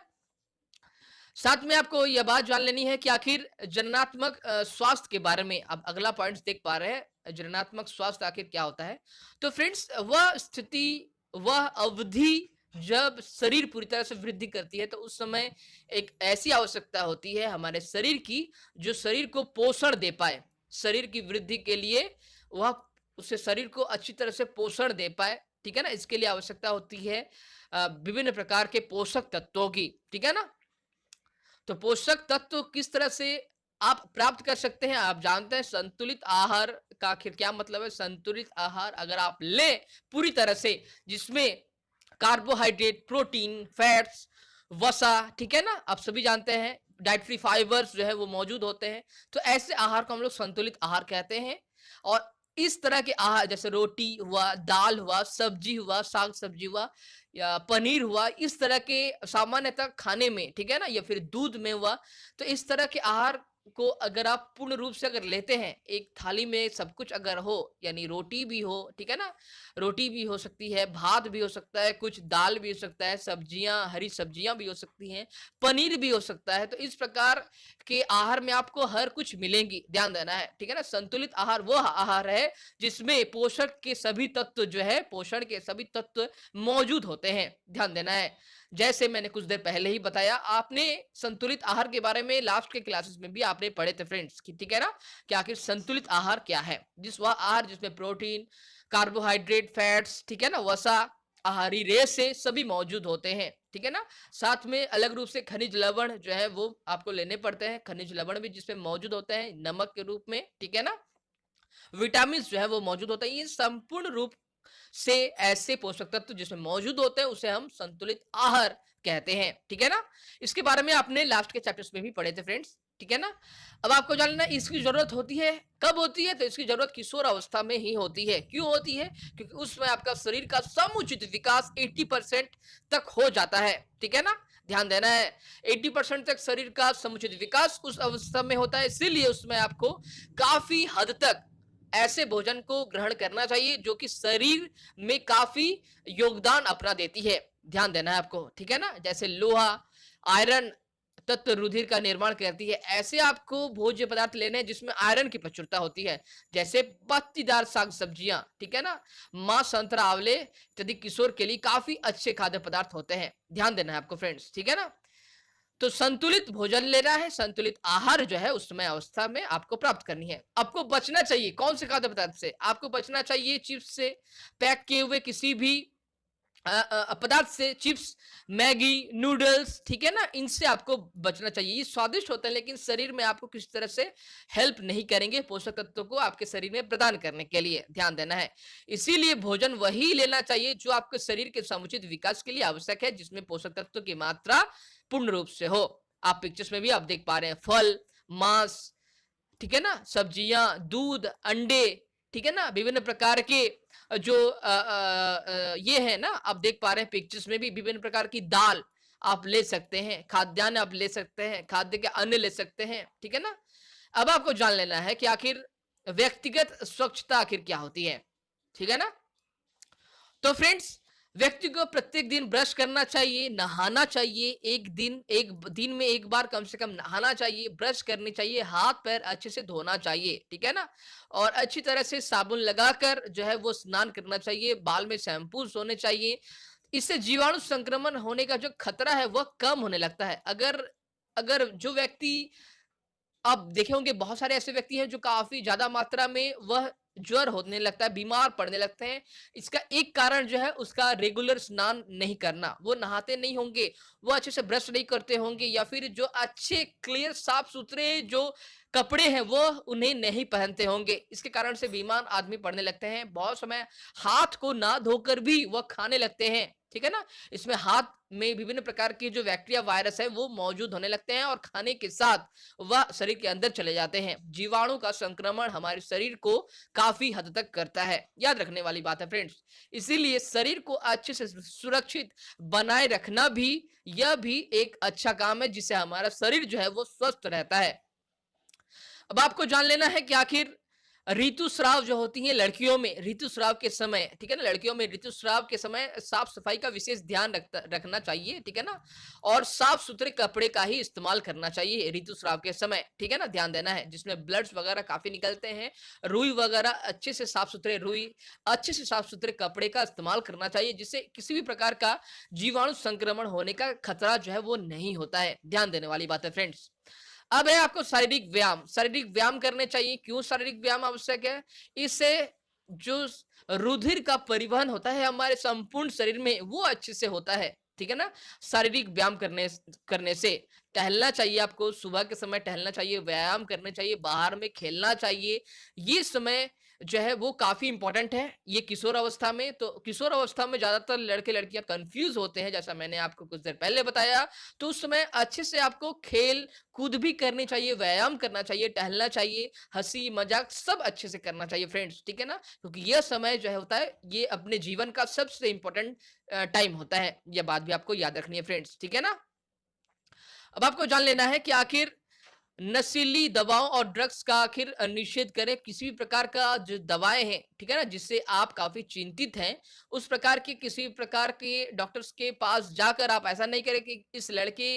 साथ में आपको यह बात जान लेनी है कि आखिर जननात्मक स्वास्थ्य के बारे में अब अगला पॉइंट देख पा रहे हैं, जननात्मक स्वास्थ्य आखिर क्या होता है। तो फ्रेंड्स वह स्थिति, वह अवधि जब शरीर पूरी तरह से वृद्धि करती है तो उस समय एक ऐसी आवश्यकता होती है हमारे शरीर की जो शरीर को पोषण दे पाए। शरीर की वृद्धि के लिए वह उसे शरीर को अच्छी तरह से पोषण दे पाए, ठीक है ना। इसके लिए आवश्यकता होती है विभिन्न प्रकार के पोषक तत्वों की, ठीक है ना। तो पोषक तत्व किस तरह से आप प्राप्त कर सकते हैं, आप जानते हैं संतुलित आहार का आखिर क्या मतलब है। संतुलित आहार अगर आप ले पूरी तरह से, जिसमें कार्बोहाइड्रेट, प्रोटीन, फैट्स, वसा, ठीक है ना, आप सभी जानते हैं डाइटरी फाइबर्स जो है वो मौजूद होते हैं। तो ऐसे आहार को हम लोग संतुलित आहार कहते हैं। और इस तरह के आहार जैसे रोटी हुआ, दाल हुआ, सब्जी हुआ, साग सब्जी हुआ या पनीर हुआ, इस तरह के सामान्यतः खाने में, ठीक है ना, या फिर दूध में हुआ। तो इस तरह के आहार को अगर आप पूर्ण रूप से अगर लेते हैं, एक थाली में सब कुछ अगर हो, यानी रोटी भी हो, ठीक है ना, रोटी भी हो सकती है, भात भी हो सकता है, कुछ दाल भी हो सकता है, सब्जियां, हरी सब्जियां भी हो सकती हैं, पनीर भी हो सकता है। तो इस प्रकार के आहार में आपको हर कुछ मिलेंगी, ध्यान देना है, ठीक है ना। संतुलित आहार वो आहार है जिसमें पोषक के सभी तत्व जो है, पोषण के सभी तत्व मौजूद होते हैं, ध्यान देना है। जैसे मैंने कुछ देर पहले ही बताया, आपने संतुलित आहार के बारे में लास्ट के क्लासेस में भी आपने पढ़े थे फ्रेंड्स, ठीक है ना, कि आखिर संतुलित आहार क्या है। वह आहार जिसमें प्रोटीन, कार्बोहाइड्रेट, फैट्स, ठीक है ना, वसा, आहारी रेशे सभी मौजूद होते हैं, ठीक है ना। साथ में अलग रूप से खनिज लवण जो है वो आपको लेने पड़ते हैं, खनिज लवण भी जिसमें मौजूद होते हैं नमक के रूप में, ठीक है ना। विटामिन जो है वो मौजूद होते हैं। ये संपूर्ण रूप से ऐसे पोषक तत्व जिसमें मौजूद होते हैं उसे हम संतुलित आहार कहते हैं, ठीक है ना। इसके बारे में आपने लास्ट के चैप्टर्स में भी पढ़े थे फ्रेंड्स, ठीक है ना। अब आपको जानना इसकी जरूरत होती है कब होती है, तो इसकी जरूरत किशोर अवस्था में ही होती है। क्यों होती है? क्योंकि उसमें आपका शरीर का समुचित विकास 80% तक हो जाता है, ठीक है ना। ध्यान देना है, 80% तक शरीर का समुचित विकास उस अवस्था में होता है, इसीलिए उसमें आपको काफी हद तक ऐसे भोजन को ग्रहण करना चाहिए जो कि शरीर में काफी योगदान अपना देती है। ध्यान देना है आपको, ठीक है ना। जैसे लोहा, आयरन तत्व रुधिर का निर्माण करती है, ऐसे आपको भोज्य पदार्थ लेने हैं जिसमें आयरन की प्रचुरता होती है। जैसे पत्तीदार साग सब्जियां, ठीक है ना, मांस, संतरा, आंवले इत्यादि किशोर के लिए काफी अच्छे खाद्य पदार्थ होते हैं। ध्यान देना है आपको फ्रेंड्स, ठीक है ना। तो संतुलित भोजन लेना है, संतुलित आहार जो है उस समय अवस्था में आपको प्राप्त करनी है। आपको बचना चाहिए कौन से खाद्य पदार्थ से? आपको बचना चाहिए चिप्स से, पैक किए हुए किसी भी पदार्थ से, चिप्स, मैगी, नूडल्स, ठीक है ना, इनसे आपको बचना चाहिए। ये स्वादिष्ट होते हैं लेकिन शरीर में आपको किसी तरह से हेल्प नहीं करेंगे पोषक तत्वों को आपके शरीर में प्रदान करने के लिए, ध्यान देना है। इसीलिए भोजन वही लेना चाहिए जो आपके शरीर के समुचित विकास के लिए आवश्यक है, जिसमें पोषक तत्वों की मात्रा पूर्ण रूप से हो। आप पिक्चर्स में भी आप देख पा रहे हैं फल, मांस, ठीक है ना, सब्जियां, दूध, अंडे, ठीक है ना, विभिन्न प्रकार के जो ये है ना, आप देख पा रहे हैं पिक्चर्स में भी विभिन्न प्रकार की दाल आप ले सकते हैं, खाद्यान्न आप ले सकते हैं, खाद्य के अन्न ले सकते हैं, ठीक है ना। अब आपको जान लेना है कि आखिर व्यक्तिगत स्वच्छता आखिर क्या होती है, ठीक है ना। तो फ्रेंड्स व्यक्ति को प्रत्येक दिन ब्रश करना चाहिए, नहाना चाहिए, एक दिन में एक बार कम से कम नहाना चाहिए, ब्रश करनी चाहिए, हाथ पैर अच्छे से धोना चाहिए, ठीक है ना। और अच्छी तरह से साबुन लगाकर जो है वो स्नान करना चाहिए, बाल में शैम्पू होने चाहिए। इससे जीवाणु संक्रमण होने का जो खतरा है वह कम होने लगता है। अगर अगर जो व्यक्ति, आप देखे होंगे बहुत सारे ऐसे व्यक्ति हैं जो काफी ज्यादा मात्रा में वह ज्वर होने लगता है, बीमार पड़ने लगते हैं। इसका एक कारण जो है उसका रेगुलर स्नान नहीं करना। वो नहाते नहीं होंगे, वो अच्छे से ब्रश नहीं करते होंगे, या फिर जो अच्छे क्लियर साफ-सुथरे जो कपड़े हैं वो उन्हें नहीं पहनते होंगे। इसके कारण से बीमार आदमी पड़ने लगते हैं। बहुत समय हाथ को ना धोकर भी वह खाने लगते हैं, ठीक है ना? इसमें हाथ में विभिन्न प्रकार के जो बैक्टीरिया, वायरस है वो मौजूद होने लगते हैं और खाने के साथ वह शरीर के अंदर चले जाते हैं। जीवाणु का संक्रमण हमारे शरीर को काफी हद तक करता है। याद रखने वाली बात है फ्रेंड्स। इसीलिए शरीर को अच्छे से सुरक्षित बनाए रखना भी, यह भी एक अच्छा काम है जिससे हमारा शरीर जो है वो स्वस्थ रहता है। अब आपको जान लेना है कि आखिर ऋतुस्राव जो होती है लड़कियों में, ऋतुस्राव के समय, ठीक है ना, लड़कियों में ऋतुस्राव के समय साफ सफाई का विशेष ध्यान रखना चाहिए, ठीक है ना, और साफ सुथरे कपड़े का ही इस्तेमाल करना चाहिए ऋतुस्राव के समय, ठीक है ना, ध्यान देना है, जिसमें ब्लड्स वगैरह काफी निकलते हैं, रुई वगैरह, अच्छे से साफ सुथरे रुई, अच्छे से साफ सुथरे कपड़े का इस्तेमाल करना चाहिए, जिससे किसी भी प्रकार का जीवाणु संक्रमण होने का खतरा जो है वो नहीं होता है। ध्यान देने वाली बात है फ्रेंड्स। अब है आपको शारीरिक व्यायाम। शारीरिक व्यायाम करने चाहिए। क्यों शारीरिक व्यायाम आवश्यक है? इससे जो रुधिर का परिवहन होता है हमारे संपूर्ण शरीर में वो अच्छे से होता है, ठीक है ना। शारीरिक व्यायाम करने से टहलना चाहिए, आपको सुबह के समय टहलना चाहिए, व्यायाम करने चाहिए, बाहर में खेलना चाहिए। ये समय जो है वो काफी इंपॉर्टेंट है। ये किशोर अवस्था में, तो किशोर अवस्था में ज्यादातर लड़के लड़कियां कंफ्यूज होते हैं, जैसा मैंने आपको कुछ देर पहले बताया। तो उस समय अच्छे से आपको खेल कूद भी करनी चाहिए, व्यायाम करना चाहिए, टहलना चाहिए, हंसी मजाक सब अच्छे से करना चाहिए फ्रेंड्स, ठीक है ना। क्योंकि यह समय जो है होता है, ये अपने जीवन का सबसे इंपॉर्टेंट टाइम होता है। यह बात भी आपको याद रखनी है फ्रेंड्स, ठीक है ना। अब आपको जान लेना है कि आखिर नशीली दवाओं और ड्रग्स का आखिर निषेध करें। किसी भी प्रकार का जो दवाएं हैं, ठीक है ना, जिससे आप काफी चिंतित हैं, उस प्रकार के किसी भी प्रकार के डॉक्टर्स के पास जाकर आप ऐसा नहीं करें कि इस लड़के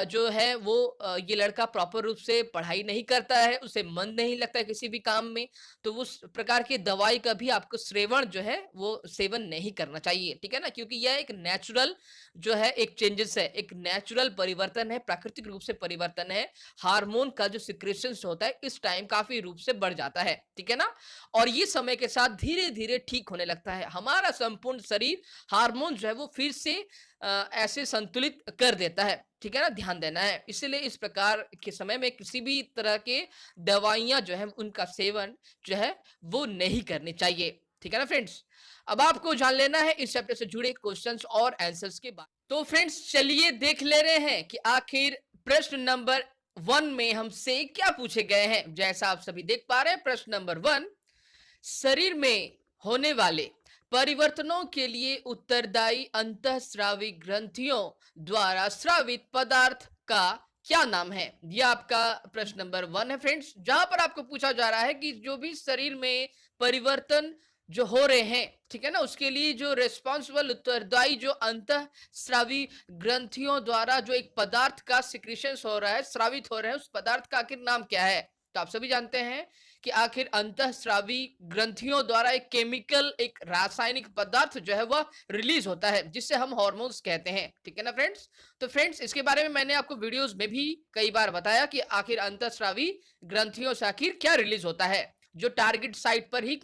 जो है वो ये लड़का प्रॉपर रूप से पढ़ाई नहीं करता है, उसे मन नहीं लगता है किसी भी काम में, तो उस प्रकार की दवाई का भी आपको सेवन जो है वो सेवन नहीं करना चाहिए, ठीक है ना। क्योंकि यह एक नेचुरल जो है एक चेंजेस है, एक नेचुरल परिवर्तन है, प्राकृतिक रूप से परिवर्तन है। हार्मोन का जो सिक्रेशंस होता है इस टाइम काफी रूप से बढ़ जाता है, ठीक है ना। और ये समय के साथ धीरे धीरे ठीक होने लगता है। हमारा संपूर्ण शरीर हार्मोन जो है वो फिर से ऐसे संतुलित कर देता है, ठीक है ना, ध्यान देना है। इसलिए इस प्रकार के समय में किसी भी तरह के दवाइयां जो है उनका सेवन जो है वो नहीं करनी चाहिए, ठीक है ना फ्रेंड्स। अब आपको जान लेना है इस चैप्टर से जुड़े क्वेश्चंस और आंसर्स के बाद। तो फ्रेंड्स चलिए देख ले रहे हैं कि आखिर प्रश्न नंबर 1 में हमसे क्या पूछे गए हैं। जैसा आप सभी देख पा रहे हैं, प्रश्न नंबर 1, शरीर में होने वाले परिवर्तनों के लिए उत्तरदायी अंतःस्रावी ग्रंथियों द्वारा स्रावित पदार्थ का क्या नाम है। यह आपका प्रश्न नंबर 1 है फ्रेंड्स, जहां पर आपको पूछा जा रहा है कि जो भी शरीर में परिवर्तन जो हो रहे हैं, ठीक है ना, उसके लिए जो रेस्पॉन्सिबल उत्तरदायी जो अंतःस्रावी ग्रंथियों द्वारा जो एक पदार्थ का सिक्रीशन हो रहा है, स्रावित हो रहे हैं, उस पदार्थ का आखिर नाम क्या है। तो आप सभी जानते हैं कि आखिर अंतःस्रावी ग्रंथियों द्वारा एक केमिकल, एक रासायनिक पदार्थ जो है वह रिलीज होता है, जिससे हम हार्मोन्स कहते हैं, ठीक है ना फ्रेंड्स। तो फ्रेंड्स इसके बारे में मैंने आपको वीडियोस में भी कई बार बताया कि आखिर अंतःस्रावी ग्रंथियों से आखिर क्या रिलीज होता है, जो टारगेट साइट पर ही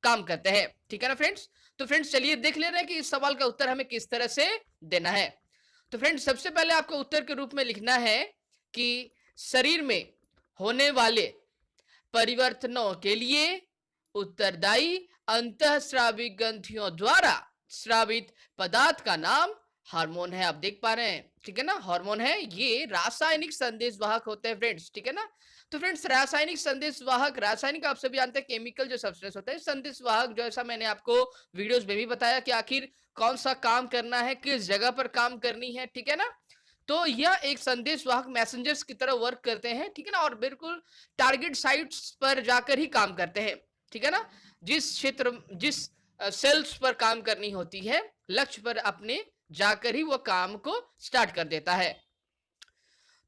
काम करते हैं, ठीक है ना फ्रेंड्स। तो फ्रेंड्स चलिए देख ले रहे हैं कि इस सवाल का उत्तर हमें किस तरह से देना है। तो फ्रेंड्स सबसे पहले आपको उत्तर के रूप में लिखना है कि शरीर में होने वाले परिवर्तनों के लिए उत्तरदायी अंतःस्रावी ग्रंथियों द्वारा स्रावित पदार्थ का नाम हार्मोन है। आप देख पा रहे हैं, ठीक है ना, हार्मोन है, ये रासायनिक संदेशवाहक होते हैं फ्रेंड्स, ठीक है ना। तो फ्रेंड्स रासायनिक संदेशवाहक, रासायनिक आप सभी जानते हैं केमिकल जो सब्सटेंस होते हैं, संदेशवाहक जैसा मैंने आपको वीडियोस में भी बताया कि आखिर कौन सा काम करना है, किस जगह पर काम करनी है, ठीक है ना। तो यह एक संदेशवाहक मैसेंजर्स की तरह वर्क करते हैं, ठीक है ना, और बिल्कुल टारगेट साइट्स पर जाकर ही काम करते हैं, ठीक है ना। जिस क्षेत्र, जिस सेल्स पर काम करनी होती है, लक्ष्य पर अपने जाकर ही वो काम को स्टार्ट कर देता है।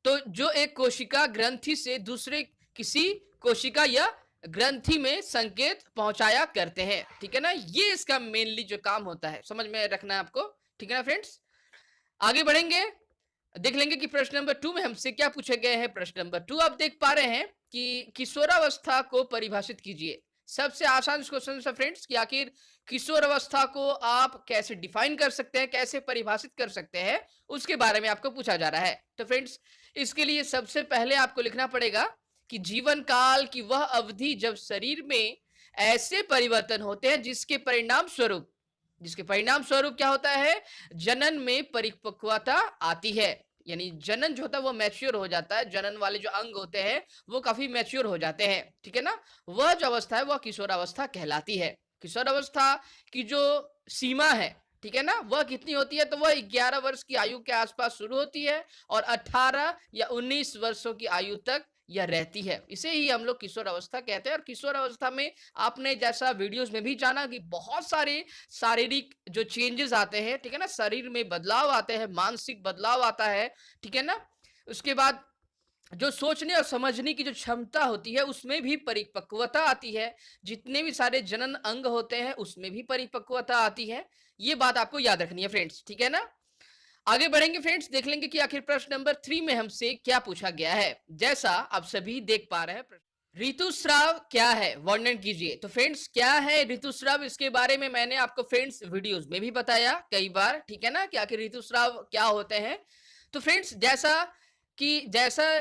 तो जो एक कोशिका ग्रंथि से दूसरे किसी कोशिका या ग्रंथि में संकेत पहुंचाया करते हैं, ठीक है ना, ये इसका मेनली जो काम होता है, समझ में रखना है आपको, ठीक है ना फ्रेंड्स। आगे बढ़ेंगे, देख लेंगे कि प्रश्न नंबर 2 में हमसे क्या पूछे गए हैं। प्रश्न नंबर 2 आप देख पा रहे हैं कि किशोरावस्था को परिभाषित कीजिए। सबसे आसान क्वेश्चन है फ्रेंड्स कि आखिर किशोर अवस्था को आप कैसे डिफाइन कर सकते हैं, कैसे परिभाषित कर सकते हैं, उसके बारे में आपको पूछा जा रहा है। तो फ्रेंड्स, इसके लिए सबसे पहले आपको लिखना पड़ेगा कि जीवन काल की वह अवधि जब शरीर में ऐसे परिवर्तन होते हैं जिसके परिणाम स्वरूप क्या होता है, जनन में परिपक्वता आती है। यानी जनन जो होता है वो मैच्योर हो जाता है, जनन वाले जो अंग होते हैं वो काफी मैच्योर हो जाते हैं, ठीक है ना। वह जो अवस्था है वह किशोरावस्था कहलाती है। किशोरावस्था की जो सीमा है, ठीक है ना, वह कितनी होती है, तो वह 11 वर्ष की आयु के आसपास शुरू होती है और 18 या 19 वर्षों की आयु तक यह रहती है। इसे ही हम लोग किशोर अवस्था कहते हैं। और किशोर अवस्था में आपने जैसा वीडियोस में भी जाना कि बहुत सारे शारीरिक जो चेंजेस आते हैं, ठीक है ना, शरीर में बदलाव आते हैं, मानसिक बदलाव आता है, ठीक है ना। उसके बाद जो सोचने और समझने की जो क्षमता होती है उसमें भी परिपक्वता आती है। जितने भी सारे जनन अंग होते हैं उसमें भी परिपक्वता आती है। ये बात आपको याद रखनी है फ्रेंड्स, ठीक है ना। आगे बढ़ेंगे फ्रेंड्स, देख लेंगे कि आखिर प्रश्न नंबर 3 में हमसे क्या पूछा गया है। जैसा आप सभी देख पा रहे हैं, ऋतुस्राव क्या है, वर्णन कीजिए। तो फ्रेंड्स, क्या है ऋतुस्राव, इसके बारे में मैंने आपको फ्रेंड्स वीडियोस में भी बताया कई बार, ठीक है ना, कि आखिर ऋतुस्राव क्या होते हैं। तो फ्रेंड्स, जैसा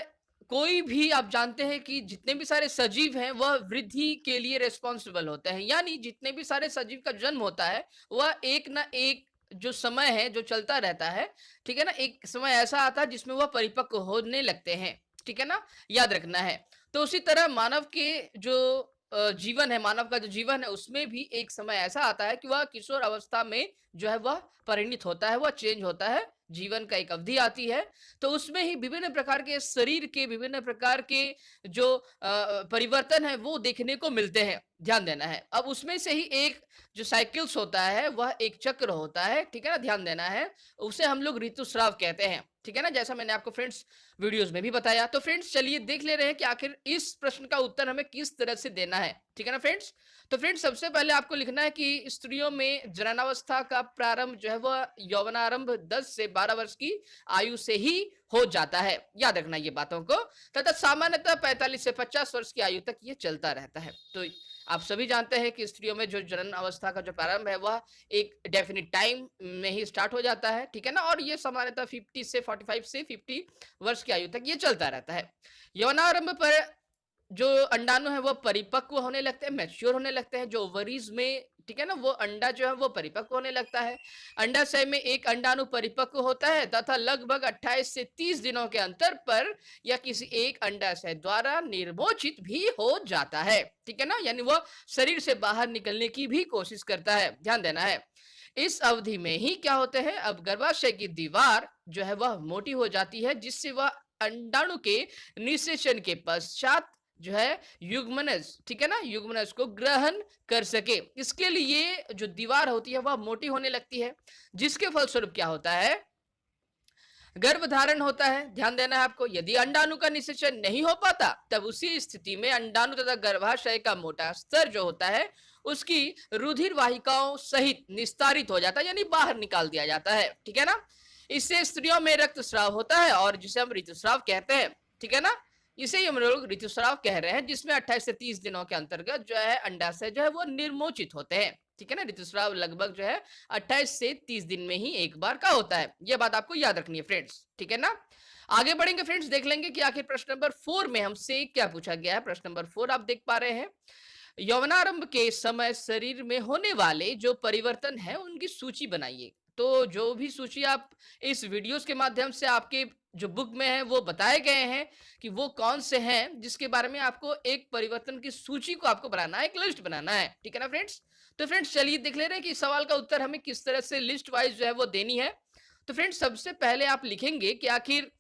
कोई भी आप जानते हैं कि जितने भी सारे सजीव हैं वह वृद्धि के लिए रिस्पॉन्सिबल होते हैं। यानी जितने भी सारे सजीव का जन्म होता है वह एक ना एक जो समय है जो चलता रहता है, ठीक है ना, एक समय ऐसा आता है जिसमें वह परिपक्व होने लगते हैं, ठीक है ना, याद रखना है। तो उसी तरह मानव के जो जीवन है, मानव का जो जीवन है उसमें भी एक समय ऐसा आता है कि वह किशोर अवस्था में जो है वह परिणित होता है, वह चेंज होता है, जीवन का एक अवधि आती है। तो उसमें ही विभिन्न प्रकार के शरीर के विभिन्न प्रकार के जो परिवर्तन है वो देखने को मिलते हैं, ध्यान देना है। अब उसमें से ही एक जो साइकिल्स होता है वह एक चक्र होता है, ठीक है ना, ध्यान देना है। उसे हम लोग ऋतुस्राव कहते हैं, ठीक है ना, जैसा मैंने आपको फ्रेंड्स वीडियोस में भी बताया। तो फ्रेंड्स, चलिए देख ले रहे हैं कि आखिर इस प्रश्न का उत्तर हमें किस तरह से देना है, ठीक है ना फ्रेंड्स। तो फ्रेंड्स, सबसे पहले आपको लिखना है कि स्त्रियों में जननावस्था का प्रारंभ जो है वह यौवनारंभ 10 से 12 वर्ष की आयु से ही हो जाता है, याद रखना ये बातों को। तथा सामान्यतः 45 से 50 वर्ष की आयु तक ये चलता रहता है। तो आप सभी जानते हैं कि स्त्रियों में जो जनन अवस्था का जो प्रारंभ है वह एक डेफिनिट टाइम में ही स्टार्ट हो जाता है, ठीक है ना, और ये सामान्यतः 50 से 45 से 50 वर्ष की आयु तक ये चलता रहता है। यौवनारंभ पर जो अंडाणु है वो परिपक्व होने लगते हैं, मैच्योर होने लगते हैं, जो ओवरीज में, ठीक है ना, वो अंडा जो है वो परिपक्व होने लगता है। अंडाशय में एक अंडाणु परिपक्व होता है तथा लगभग 28 से 30 दिनों के अंतर पर यह किसी एक अंडाशय द्वारा निर्मोचित भी हो जाता है, ठीक है ना, यानी वह शरीर से बाहर निकलने की भी कोशिश करता है, ध्यान देना है। इस अवधि में ही क्या होते हैं, अब गर्भाशय की दीवार जो है वह मोटी हो जाती है, जिससे वह अंडाणु के निषेचन के पश्चात जो है युग्मनज, ठीक है ना, युग्मनज को ग्रहण कर सके। इसके लिए जो दीवार होती है वह मोटी होने लगती है, जिसके फलस्वरूप क्या होता है, गर्भधारण होता है। ध्यान देना है आपको। यदि अंडाणु का निषेचन नहीं हो पाता तब उसी स्थिति में अंडाणु तथा गर्भाशय का मोटा स्तर जो होता है उसकी रुधिर वाहिकाओं सहित निस्तारित हो जाता है, यानी बाहर निकाल दिया जाता है, ठीक है ना। इससे स्त्रियों में रक्तस्राव होता है और जिसे हम ऋतुस्राव कहते हैं, ठीक है ना। इसे ही हम लोग ऋतुस्राव कह रहे हैं, जिसमें 28 से 30 दिनों के अंतर्गत जो है अंडाशय जो है वो निर्मोचित होते हैं, ठीक है ना। ऋतुस्राव लगभग जो है 28 से 30 दिन में ही एक बार का होता है। यह बात आपको याद रखनी है फ्रेंड्स, ठीक है ना। आगे बढ़ेंगे फ्रेंड्स, देख लेंगे कि आखिर प्रश्न नंबर 4 में हमसे क्या पूछा गया है। प्रश्न नंबर 4 आप देख पा रहे हैं, यौवनारंभ के समय शरीर में होने वाले जो परिवर्तन है उनकी सूची बनाइए। तो जो भी सूची आप इस वीडियोस के माध्यम से आपके जो बुक में है वो बताए गए हैं कि वो कौन से हैं, जिसके बारे में आपको एक परिवर्तन की सूची को आपको बनाना है, एक लिस्ट बनाना है, ठीक है ना फ्रेंड्स। तो फ्रेंड्स, चलिए देख ले रहे हैं कि इस सवाल का उत्तर हमें किस तरह से लिस्ट वाइज जो है वो देनी है। तो फ्रेंड्स, सबसे पहले आप लिखेंगे कि आखिर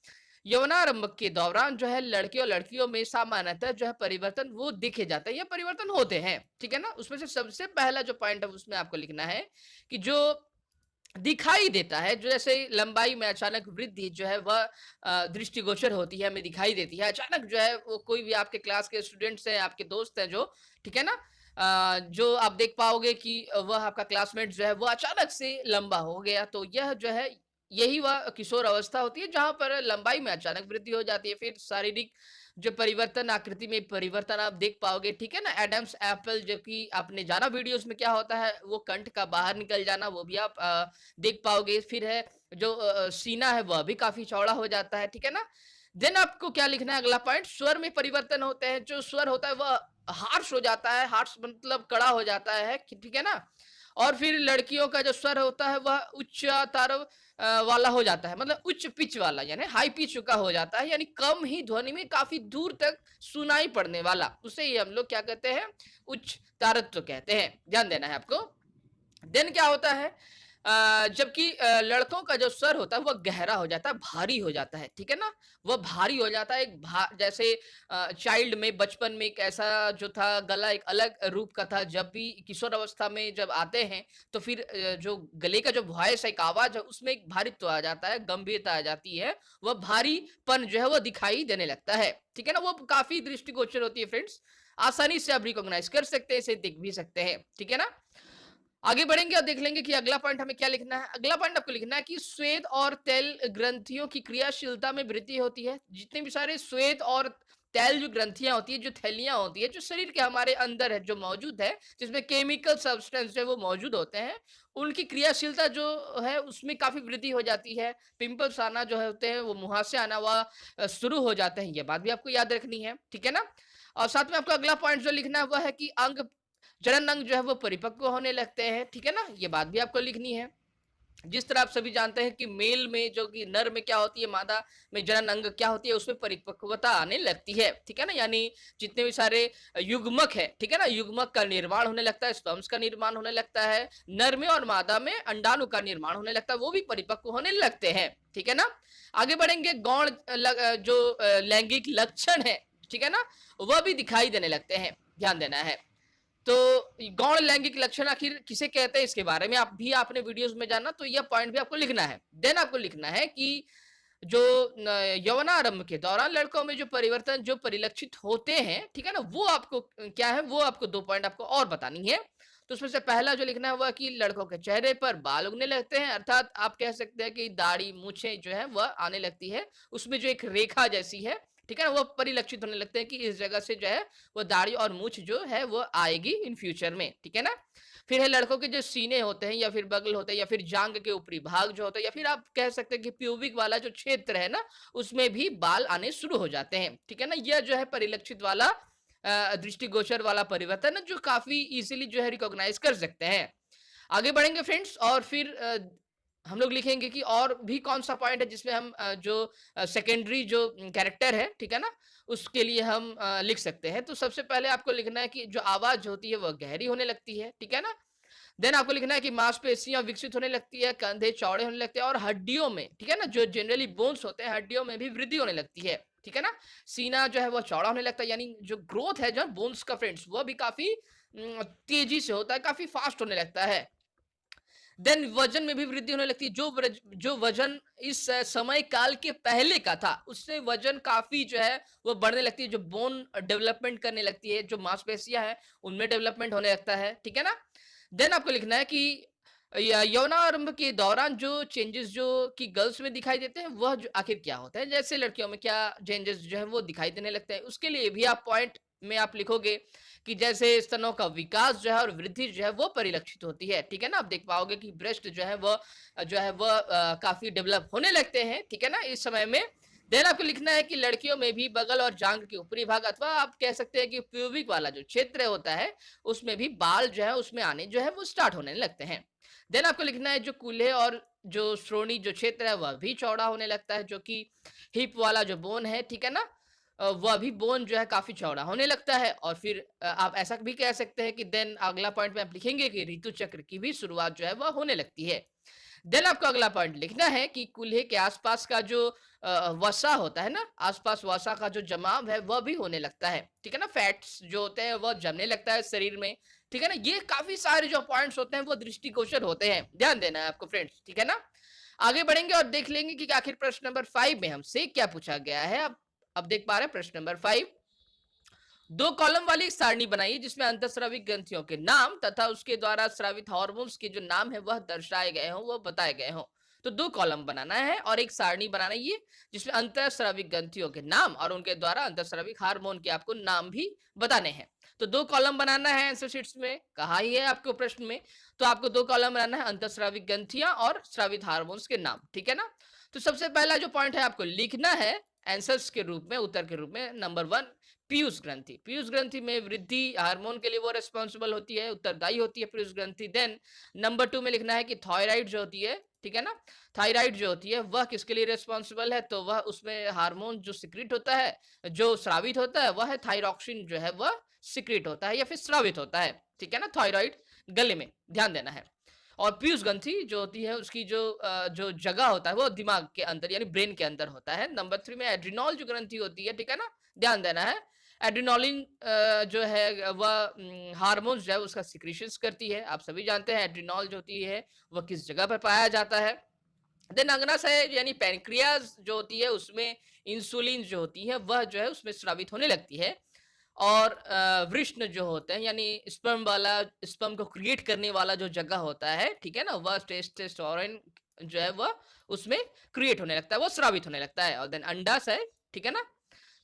यौवनारंभ के दौरान जो है लड़के और लड़कियों में सामान्यतः जो है परिवर्तन वो दिखे जाता है, ये परिवर्तन होते हैं, ठीक है ना। उसमें से सबसे पहला जो पॉइंट है उसमें आपको लिखना है कि जो दिखाई देता है, जो जैसे लंबाई में अचानक वृद्धि जो है वह दृष्टिगोचर होती है, हमें दिखाई देती है अचानक जो है। वो कोई भी आपके क्लास के स्टूडेंट्स हैं, आपके दोस्त हैं जो, ठीक है ना, जो आप देख पाओगे कि वह आपका क्लासमेट जो है वो अचानक से लंबा हो गया, तो यह जो है यही वह किशोर अवस्था होती है जहां पर लंबाई में अचानक वृद्धि हो जाती है। फिर शारीरिक जो परिवर्तन आकृति में परिवर्तन आप देख पाओगे, ठीक है ना? एडम्स एप्पल जो कि आपने जाना वीडियोस में क्या होता है, वो कंठ का बाहर निकल जाना, वो भी आप देख पाओगे। फिर है जो सीना है वह भी काफी चौड़ा हो जाता है, ठीक है ना? देन आपको क्या लिखना है, अगला पॉइंट, स्वर में परिवर्तन होते हैं। जो स्वर होता है वह हार्श हो जाता है, हार्श मतलब कड़ा हो जाता है, ठीक है ना? और फिर लड़कियों का जो स्वर होता है वह उच्चतर वाला हो जाता है, मतलब उच्च पिच वाला, यानी हाई पिच का हो जाता है, यानी कम ही ध्वनि में काफी दूर तक सुनाई पड़ने वाला, उसे ही हम लोग क्या कहते हैं, उच्च तारत्व कहते हैं। ध्यान देना है आपको। देन क्या होता है, जबकि लड़कों का जो स्वर होता है वह गहरा हो जाता है, भारी हो जाता है, ठीक है ना? वह भारी हो जाता है, जैसे चाइल्ड में बचपन में एक ऐसा जो था गला एक अलग रूप का था, जब भी किशोर अवस्था में जब आते हैं तो फिर जो गले का जो वॉइस है, एक आवाज है, उसमें एक भारित्व आ जाता है, गंभीरता आ जाती है, वह भारीपन जो है वो दिखाई देने लगता है, ठीक है ना? वो काफी दृष्टिगोचर होती है फ्रेंड्स, आसानी से आप रिकॉग्नाइज कर सकते हैं, इसे देख भी सकते हैं, ठीक है ना? आगे बढ़ेंगे और देख लेंगे कि अगला पॉइंट हमें क्या लिखना है। अगला पॉइंट आपको लिखना है कि श्वेत और तेल ग्रंथियों की क्रियाशीलता में वृद्धि होती है। जितने भी सारे श्वेत और तेल जो ग्रंथियां होती है, जो थैलियां होती है, जो शरीर के हमारे अंदर है, जो मौजूद है, जिसमें केमिकल सब्सटेंस जो है वो मौजूद होते हैं, उनकी क्रियाशीलता जो है उसमें काफी वृद्धि हो जाती है। पिंपल्स आना जो है होते हैं, वो मुहासे आना वह शुरू हो जाते हैं। ये बात भी आपको याद रखनी है, ठीक है ना? और साथ में आपको अगला पॉइंट जो लिखना है वह है कि अंग जनन अंग जो है वो परिपक्व होने लगते हैं, ठीक है ना? ये बात भी आपको लिखनी है। जिस तरह आप सभी जानते हैं कि मेल में जो कि नर में क्या होती है, मादा में जनन अंग क्या होती है, उसमें परिपक्वता आने लगती है, ठीक है ना? यानी जितने भी सारे युग्मक है, ठीक है ना, युग्मक का निर्माण होने लगता है, स्पर्म्स का निर्माण होने लगता है, नर में और मादा में अंडाणु का निर्माण होने लगता है, वो भी परिपक्व होने लगते हैं, ठीक है ना? आगे बढ़ेंगे, गौण जो लैंगिक लक्षण है, ठीक है ना, वह भी दिखाई देने लगते हैं, ध्यान देना है। तो गौण लैंगिक लक्षण आखिर किसे कहते हैं, इसके बारे में आप भी आपने वीडियोस में जाना, तो यह पॉइंट भी आपको लिखना है। देन आपको लिखना है कि जो यौवनारंभ के दौरान लड़कों में जो परिवर्तन जो परिलक्षित होते हैं, ठीक है ना, वो आपको क्या है, वो आपको 2 पॉइंट आपको और बतानी है। तो उसमें से पहला जो लिखना है वह कि लड़कों के चेहरे पर बाल उगने लगते हैं, अर्थात आप कह सकते हैं कि दाढ़ी मूछें जो है वह आने लगती है, उसमें जो एक रेखा जैसी है, ठीक है ना, वो परिलक्षित होने लगते हैं कि इस जगह से जो है वो दाढ़ी और मूछ जो है वो आएगी इन फ्यूचर में, ठीक है ना? फिर है लड़कों के जो सीने होते हैं या फिर बगल होते हैं या फिर जांग के ऊपरी भाग जो होता है, या फिर आप कह सकते हैं कि प्यूबिक वाला जो क्षेत्र है ना, उसमें भी बाल आने शुरू हो जाते हैं, ठीक है ना? यह जो है परिलक्षित वाला दृष्टिगोचर वाला परिवर्तन है, जो काफी इजीली जो है रिकॉग्नाइज कर सकते हैं। आगे बढ़ेंगे फ्रेंड्स, और फिर हम लोग लिखेंगे कि और भी कौन सा पॉइंट है जिसमें हम जो सेकेंडरी जो कैरेक्टर है, ठीक है ना, उसके लिए हम लिख सकते हैं। तो सबसे पहले आपको लिखना है कि जो आवाज होती है वह गहरी होने लगती है, ठीक है ना? देन आपको लिखना है कि मांसपेशियां विकसित होने लगती है, कंधे चौड़े होने लगते हैं, और हड्डियों में, ठीक है ना, जो जनरली बोन्स होते हैं, हड्डियों में भी वृद्धि होने लगती है, ठीक है ना? सीना जो है वो चौड़ा होने लगता है, यानी जो ग्रोथ है जो बोन्स का फ्रेंड्स, वो भी काफी तेजी से होता है, काफी फास्ट होने लगता है। देन वजन में भी वृद्धि होने लगती है। जो वजन इस समय काल के पहले का था, उससे वजन काफी जो है वो बढ़ने लगती है, जो बोन डेवलपमेंट करने लगती है, जो मांसपेशियां हैं उनमें डेवलपमेंट होने लगता है, ठीक है ना? देन आपको लिखना है कि यौनारंभ के दौरान जो चेंजेस जो कि गर्ल्स में दिखाई देते हैं, वह जो आखिर क्या होता है, जैसे लड़कियों में क्या चेंजेस जो है वो दिखाई देने लगते हैं, उसके लिए भी आप पॉइंट में आप लिखोगे कि जैसे स्तनों का विकास जो है और वृद्धि जो है वो परिलक्षित होती है, ठीक है ना? आप देख पाओगे कि ब्रेस्ट जो है वह काफी डेवलप होने लगते हैं, ठीक है ना, इस समय में। देन आपको लिखना है कि लड़कियों में भी बगल और जांग के ऊपरी भाग, अथवा आप कह सकते हैं कि प्यूबिक वाला जो क्षेत्र होता है, उसमें भी बाल जो है उसमें आने जो है वो स्टार्ट होने लगते हैं। देन आपको लिखना है जो कूल्हे और जो श्रोणी जो क्षेत्र है वह भी चौड़ा होने लगता है, जो कि हिप वाला जो बोन है, ठीक है ना, वह भी बोन जो है काफी चौड़ा होने लगता है। और फिर आप ऐसा भी कह सकते हैं कि देन अगला पॉइंट में आप लिखेंगे कि ऋतु चक्र की भी शुरुआत जो है वह होने लगती है। देन आपको अगला पॉइंट लिखना है कि कूल्हे के आसपास का जो वसा होता है ना, आसपास वसा का जो जमाव है वह भी होने लगता है, ठीक है ना, फैट्स जो होते हैं वह जमने लगता है शरीर में, ठीक है ना। ये काफी सारे जो पॉइंट्स होते हैं वो दृष्टिगोचर होते हैं, ध्यान देना है आपको फ्रेंड्स, ठीक है ना। आगे बढ़ेंगे और देख लेंगे कि आखिर प्रश्न नंबर 5 में हमसे क्या पूछा गया है। अब देख पा रहे हैं प्रश्न नंबर 5। 2 कॉलम वाली एक सारणी बनाइए जिसमें अंतःस्रावी ग्रंथियों के नाम तथा उसके द्वारा स्रावित हार्मोन्स के जो नाम है वह दर्शाए गए हों, वह बताए गए हों। तो 2 कॉलम बनाना है और एक सारणी बनाना है ये, जिसमें अंतःस्रावी ग्रंथियों के नाम और उनके द्वारा अंतःस्रावी हार्मोन के आपको नाम भी बताने हैं। तो 2 कॉलम बनाना है आंसर शीट्स में, कहा ही है आपको प्रश्न में। तो आपको 2 कॉलम बनाना है, अंतःस्रावी ग्रंथियाँ और स्रावित हार्मोन्स के नाम, ठीक है ना? तो सबसे पहला जो पॉइंट है आपको लिखना है आंसर्स के रूप में, उत्तर के रूप में, नंबर 1 पीयूष ग्रंथि। पीयूष ग्रंथि में वृद्धि हार्मोन के लिए वो रिस्पांसिबल होती है, उत्तरदायी होती है पीयूष ग्रंथि। देन नंबर 2 में लिखना है कि थायराइड जो होती है, ठीक है ना, थायराइड जो होती है वह किसके लिए रिस्पांसिबल है, तो वह उसमें हार्मोन जो सिक्रीट होता है, जो स्रावित होता है, वह है थायरॉक्सिन जो है वह सिक्रीट होता है या फिर स्रावित होता है, ठीक है ना, थायराइड गले में, ध्यान देना है। और पीयूष ग्रंथि जो होती है उसकी जो जगह होता है वो दिमाग के अंदर यानी ब्रेन के अंदर होता है। नंबर 3 में एड्रिनॉल जो ग्रंथि होती है, ठीक है ना, ध्यान देना है। एड्रिनोलिन जो है वह हार्मोन जो है उसका सिक्रीशंस करती है। आप सभी जानते हैं एड्रिनॉल जो होती है वह किस जगह पर पाया जाता है। देन अग्नाशय यानी पैनक्रियाज जो होती है उसमें इंसुलिन जो होती है वह जो है उसमें स्रावित होने लगती है। और वृष्ण जो होते हैं यानी स्पर्म को क्रिएट करने वाला जो जगह होता है, ठीक है ना, वह टेस्टोस्टेरोन जो है वह उसमें क्रिएट होने लगता है, वो स्रावित होने लगता है। और देन अंडाशय, ठीक है ना,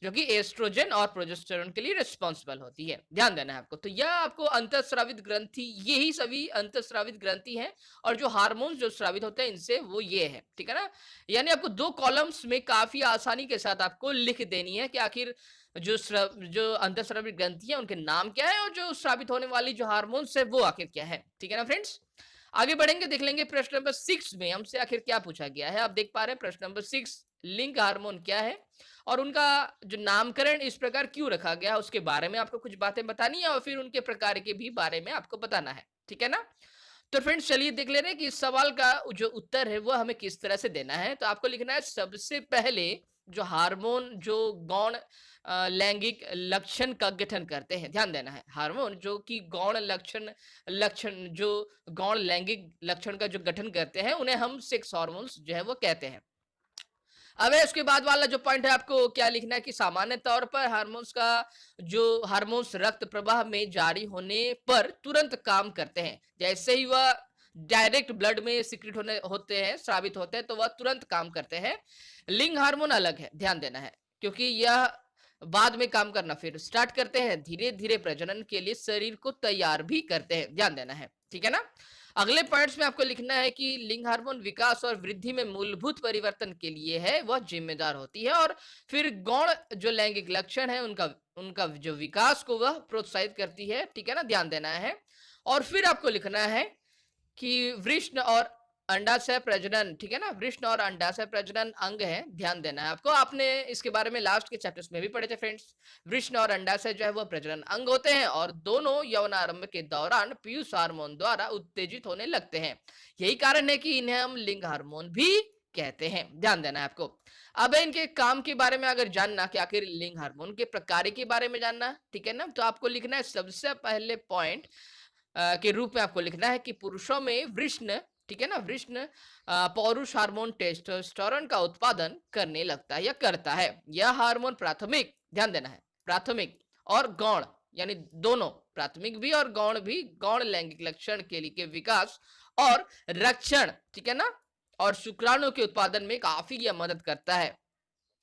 जो कि एस्ट्रोजन और प्रोजेस्टेरोन के लिए रिस्पांसिबल होती है, ध्यान देना है आपको। तो यह आपको अंतःस्रावित ग्रंथि, यही सभी अंतःस्रावित ग्रंथि हैं और जो हार्मोन्स जो स्रावित होते हैं इनसे वो ये है, ठीक है ना। यानी आपको 2 कॉलम्स में काफी आसानी के साथ आपको लिख देनी है कि आखिर जो अंतःस्रावित ग्रंथि है उनके नाम क्या है और जो स्रावित होने वाली जो हार्मोन्स है वो आखिर क्या है, ठीक है ना फ्रेंड्स। आगे बढ़ेंगे, देख लेंगे प्रश्न नंबर 6 में हमसे आखिर क्या पूछा गया है। आप देख पा रहे हैं प्रश्न नंबर 6, लिंग हार्मोन क्या है और उनका जो नामकरण इस प्रकार क्यों रखा गया, उसके बारे में आपको कुछ बातें बतानी है और फिर उनके प्रकार के भी बारे में आपको बताना है, ठीक है ना। तो फ्रेंड्स चलिए देख ले रहे हैं कि इस सवाल का जो उत्तर है वो हमें किस तरह से देना है। तो आपको लिखना है सबसे पहले जो हार्मोन जो गौण लैंगिक लक्षण का गठन करते हैं, ध्यान देना है, हार्मोन जो कि गौण लक्षण लक्षण जो गौण लैंगिक लक्षण का जो गठन करते हैं उन्हें हम सेक्स हार्मोन्स जो है वो कहते हैं। अब उसके बाद वाला जो पॉइंट है आपको क्या लिखना है कि सामान्य तौर पर हार्मोन्स का जो हार्मोन्स रक्त प्रवाह में जारी होने पर तुरंत काम करते हैं। जैसे ही वह डायरेक्ट ब्लड में सिक्रेट होते हैं, स्रावित होते हैं, तो वह तुरंत काम करते हैं। लिंग हार्मोन अलग है, ध्यान देना है, क्योंकि यह बाद में काम करना फिर स्टार्ट करते हैं, धीरे धीरे प्रजनन के लिए शरीर को तैयार भी करते हैं, ध्यान देना है, ठीक है ना। अगले पॉइंट्स में आपको लिखना है कि लिंग हार्मोन विकास और वृद्धि में मूलभूत परिवर्तन के लिए है वह जिम्मेदार होती है और फिर गौण जो लैंगिक लक्षण है उनका उनका जो विकास को वह प्रोत्साहित करती है, ठीक है ना, ध्यान देना है। और फिर आपको लिखना है कि वृष्ण और अंडाशय प्रजनन, ठीक है ना, वृष्ण और अंडाशय प्रजनन अंग है, ध्यान देना है आपको। आपने इसके बारे में लास्ट के चैप्टर्स में भी पढ़े थे फ्रेंड्स। वृष्ण और अंडाशय जो है वो प्रजनन अंग होते हैं और दोनों यौनारंभ के दौरान पीयूष हार्मोन द्वारा उत्तेजित होने लगते हैं। यही कारण है कि इन्हें हम लिंग हार्मोन भी कहते हैं, ध्यान देना है आपको। अब इनके काम के बारे में अगर जानना कि आखिर लिंग हार्मोन के प्रकार के बारे में जानना, ठीक है ना, तो आपको लिखना है सबसे पहले पॉइंट के रूप में आपको लिखना है कि पुरुषों में वृष्ण, ठीक है ना, वृष्ण पौरुष हार्मोन टेस्टोस्टेरोन का उत्पादन करने लगता है या करता है। यह हार्मोन प्राथमिक, ध्यान देना है, प्राथमिक और गौण यानी दोनों, प्राथमिक भी और गौण भी, गौण लैंगिक लक्षण के लिए के विकास और रक्षण, ठीक है ना, और शुक्राणु के उत्पादन में काफी यह मदद करता है,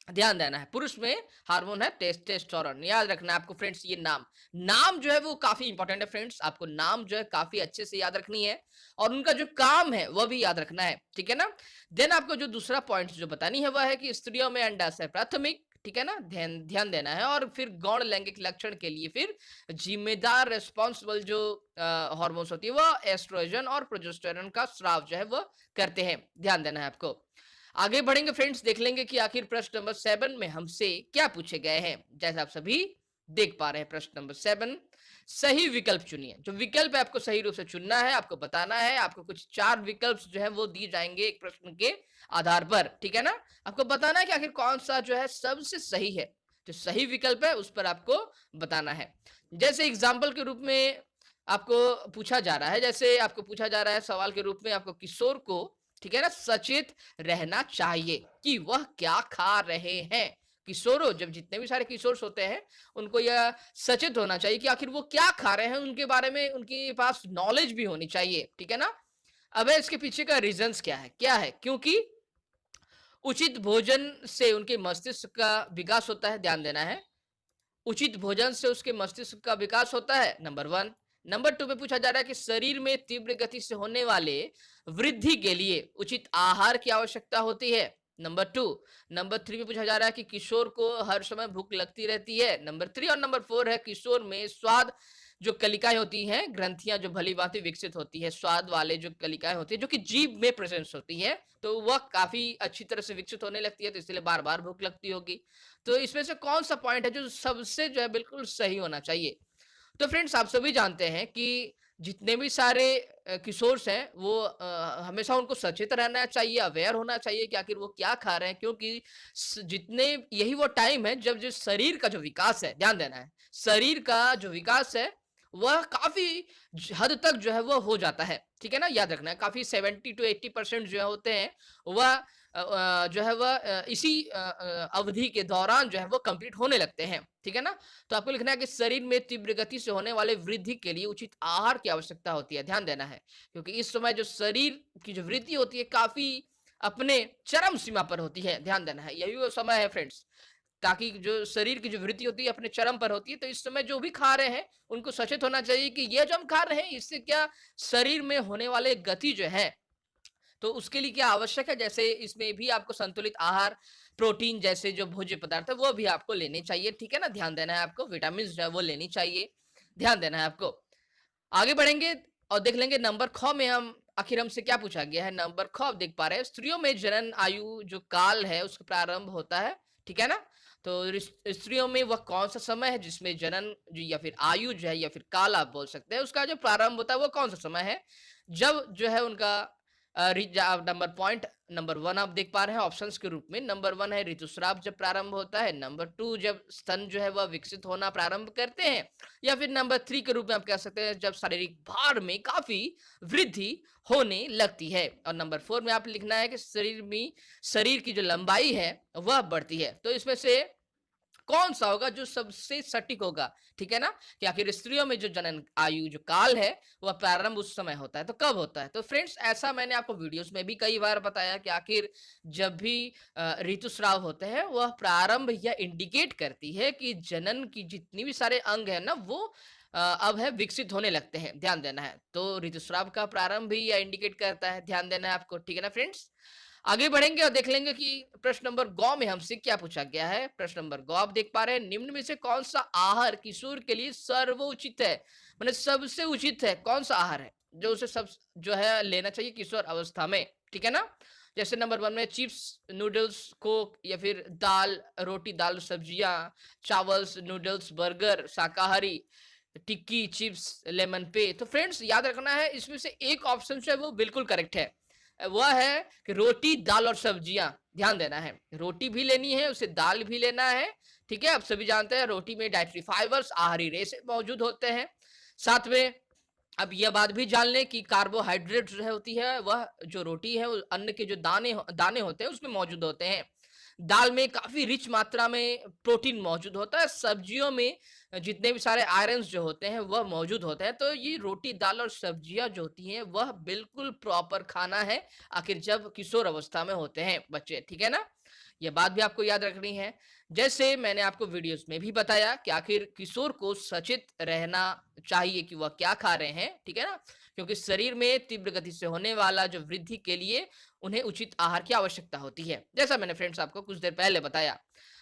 ध्यान देना है। पुरुष में हार्मोन है टेस्टोस्टेरोन, याद रखना है आपको फ्रेंड्स। ये नाम जो है वो काफी इंपॉर्टेंट है फ्रेंड्स, आपको नाम जो है काफी अच्छे से याद रखनी है और उनका जो काम है वह भी याद रखना है, ठीक है ना। देन आपको जो दूसरा पॉइंट जो बतानी है वह है कि स्त्रियों में अंडाशय प्राथमिक, ठीक है ना, ध्यान ध्यान देना है, और फिर गौण लैंगिक लक्षण के लिए फिर जिम्मेदार रिस्पॉन्सिबल जो हार्मोन्स होती है वह एस्ट्रोजन और प्रोजेस्टेरोन का स्राव जो है वह करते हैं, ध्यान देना है आपको। आगे बढ़ेंगे फ्रेंड्स, देख लेंगे कि आखिर प्रश्न नंबर 7 में हमसे क्या पूछे गए हैं। जैसे आप सभी देख पा रहे हैं प्रश्न नंबर 7, सही विकल्प चुनिए। जो विकल्प है आपको सही रूप से चुनना है, आपको बताना है। आपको कुछ 4 विकल्प जो है वो दिए जाएंगे एक प्रश्न के आधार पर, ठीक है ना। आपको बताना है कि आखिर कौन सा जो है सबसे सही है, जो सही विकल्प है उस पर आपको बताना है। जैसे एग्जाम्पल के रूप में आपको पूछा जा रहा है, जैसे आपको पूछा जा रहा है सवाल के रूप में, आपको किशोर को, ठीक है ना, सचेत रहना चाहिए कि वह क्या खा रहे हैं। किशोरों, जब जितने भी सारे किशोर होते हैं उनको यह सचेत होना चाहिए कि आखिर वो क्या खा रहे हैं, उनके बारे में उनके पास नॉलेज भी होनी चाहिए, ठीक है ना। अब इसके पीछे का रीजंस क्या है? क्योंकि उचित भोजन से उनके मस्तिष्क का विकास होता है, ध्यान देना है। उचित भोजन से उसके मस्तिष्क का विकास होता है, नंबर 1। नंबर 2 पे पूछा जा रहा है कि शरीर में तीव्र गति से होने वाले वृद्धि के लिए उचित आहार की आवश्यकता होती है, नंबर 2। नंबर 3 पे पूछा जा रहा है कि किशोर को हर समय भूख लगती रहती है, नंबर 3। और नंबर 4 है किशोर में स्वाद जो कलिकाएं होती हैं, ग्रंथियां जो भली-भांति विकसित होती है, स्वाद वाले जो कलिकाएं होती है जो कि जीभ में प्रेजेंस होती है, तो वह काफी अच्छी तरह से विकसित होने लगती है, तो इसलिए बार-बार भूख लगती होगी। तो इसमें से कौन-सा पॉइंट है जो सबसे जो है बिल्कुल सही होना चाहिए? तो फ्रेंड्स आप सभी जानते हैं कि जितने भी सारे किशोर्स हैं वो हमेशा उनको सचेत रहना चाहिए, अवेयर होना चाहिए कि आखिर वो क्या खा रहे हैं, क्योंकि जितने यही वो टाइम है जब जो शरीर का जो विकास है, ध्यान देना है, शरीर का जो विकास है वह काफी हद तक जो है वो हो जाता है, ठीक है ना, याद रखना है। काफी 70 to 80% जो है होते हैं वह जो है वह इसी अवधि के दौरान जो है वो कंप्लीट होने लगते हैं, ठीक है ना। तो आपको लिखना है कि शरीर में तीव्र गति से होने वाले वृद्धि के लिए उचित आहार की आवश्यकता होती है, ध्यान देना है, क्योंकि इस समय जो शरीर की जो वृद्धि होती है काफी अपने चरम सीमा पर होती है, ध्यान देना है, यही वो समय है फ्रेंड्स, ताकि जो शरीर की जो वृद्धि होती है अपने चरम पर होती है। तो इस समय जो भी खा रहे हैं उनको सचेत होना चाहिए कि ये जो हम खा रहे हैं इससे क्या शरीर में होने वाले गति जो है, तो उसके लिए क्या आवश्यक है, जैसे इसमें भी आपको संतुलित आहार, प्रोटीन जैसे जो भोज्य पदार्थ है वो भी आपको लेने चाहिए, ठीक है ना, ध्यान देना है आपको। विटामिन जो है वो लेनी चाहिए, ध्यान देना है आपको। आगे बढ़ेंगे और देख लेंगे नंबर ख में हम आखिर हमसे क्या पूछा गया है। नंबर ख आप देख पा रहे हैं, स्त्रियों में जनन आयु जो काल है उसका प्रारंभ होता है, ठीक है ना। तो स्त्रियों में वह कौन सा समय है जिसमें जनन या फिर आयु जो है या फिर काल आप बोल सकते हैं, उसका जो प्रारंभ होता है वो कौन सा समय है, जब जो है उनका नंबर पॉइंट नंबर 1 आप देख पा रहे हैं ऑप्शंस के रूप में। नंबर 1 है ऋतुस्राव जब प्रारंभ होता है, नंबर 2 जब स्तन जो है वह विकसित होना प्रारंभ करते हैं, या फिर नंबर 3 के रूप में आप कह सकते हैं जब शारीरिक भार में काफी वृद्धि होने लगती है, और नंबर 4 में आप लिखना है कि शरीर की जो लंबाई है वह बढ़ती है। तो इसमें से कौन सा होगा जो सबसे सटीक होगा, ठीक है ना, कि आखिर स्त्रियों में जो जनन आयु जो काल है वह प्रारंभ उस समय होता है, तो कब होता है। तो फ्रेंड्स ऐसा मैंने आपको वीडियोस में भी कई बार बताया कि आखिर जब भी ऋतुस्राव होते हैं वह प्रारंभ या इंडिकेट करती है कि जनन की जितनी भी सारे अंग है ना वो अब है विकसित होने लगते हैं, ध्यान देना है। तो ऋतुस्राव का प्रारंभ भी या इंडिकेट करता है, ध्यान देना है आपको, ठीक है ना फ्रेंड्स। आगे बढ़ेंगे और देख लेंगे कि प्रश्न नंबर गौ में हमसे क्या पूछा गया है। प्रश्न नंबर गौ आप देख पा रहे हैं, निम्न में से कौन सा आहार किशोर के लिए सर्वोचित है, मतलब सबसे उचित है, कौन सा आहार है जो उसे सब जो है लेना चाहिए किशोर अवस्था में, ठीक है ना। जैसे नंबर 1 में चिप्स, नूडल्स, कोक, या फिर दाल रोटी, दाल सब्जियां, चावल्स, नूडल्स, बर्गर, शाकाहारी, टिक्की, चिप्स, लेमन पे। तो फ्रेंड्स याद रखना है इसमें से एक ऑप्शन जो है वो बिल्कुल करेक्ट है, वह है कि रोटी, दाल और सब्जियां, ध्यान देना है, रोटी भी लेनी है, उसे दाल भी लेना है, ठीक है। आप सभी जानते हैं रोटी में डाइटरी फाइबर्स, आहारी रेशे मौजूद होते हैं। साथ में अब यह बात भी जान लें कि कार्बोहाइड्रेट जो है होती है वह जो रोटी है अन्न के जो दाने होते हैं उसमें मौजूद होते हैं। दाल में काफी रिच मात्रा में प्रोटीन मौजूद होता है, सब्जियों में जितने भी सारे आयरन्स जो होते हैं वह मौजूद होते हैं। तो ये रोटी, दाल और सब्जियां जो होती हैं वह बिल्कुल प्रॉपर खाना है आखिर जब किशोर अवस्था में होते हैं बच्चे, ठीक है ना। यह बात भी आपको याद रखनी है। जैसे मैंने आपको वीडियोस में भी बताया कि आखिर किशोर को सचेत रहना चाहिए कि वह क्या खा रहे हैं, ठीक है ना, क्योंकि शरीर में तीव्र गति से होने वाला जो वृद्धि के लिए उन्हें उचित आहार की आवश्यकता होती है, जैसा मैंने फ्रेंड्स आपको कुछ देर पहले बताया।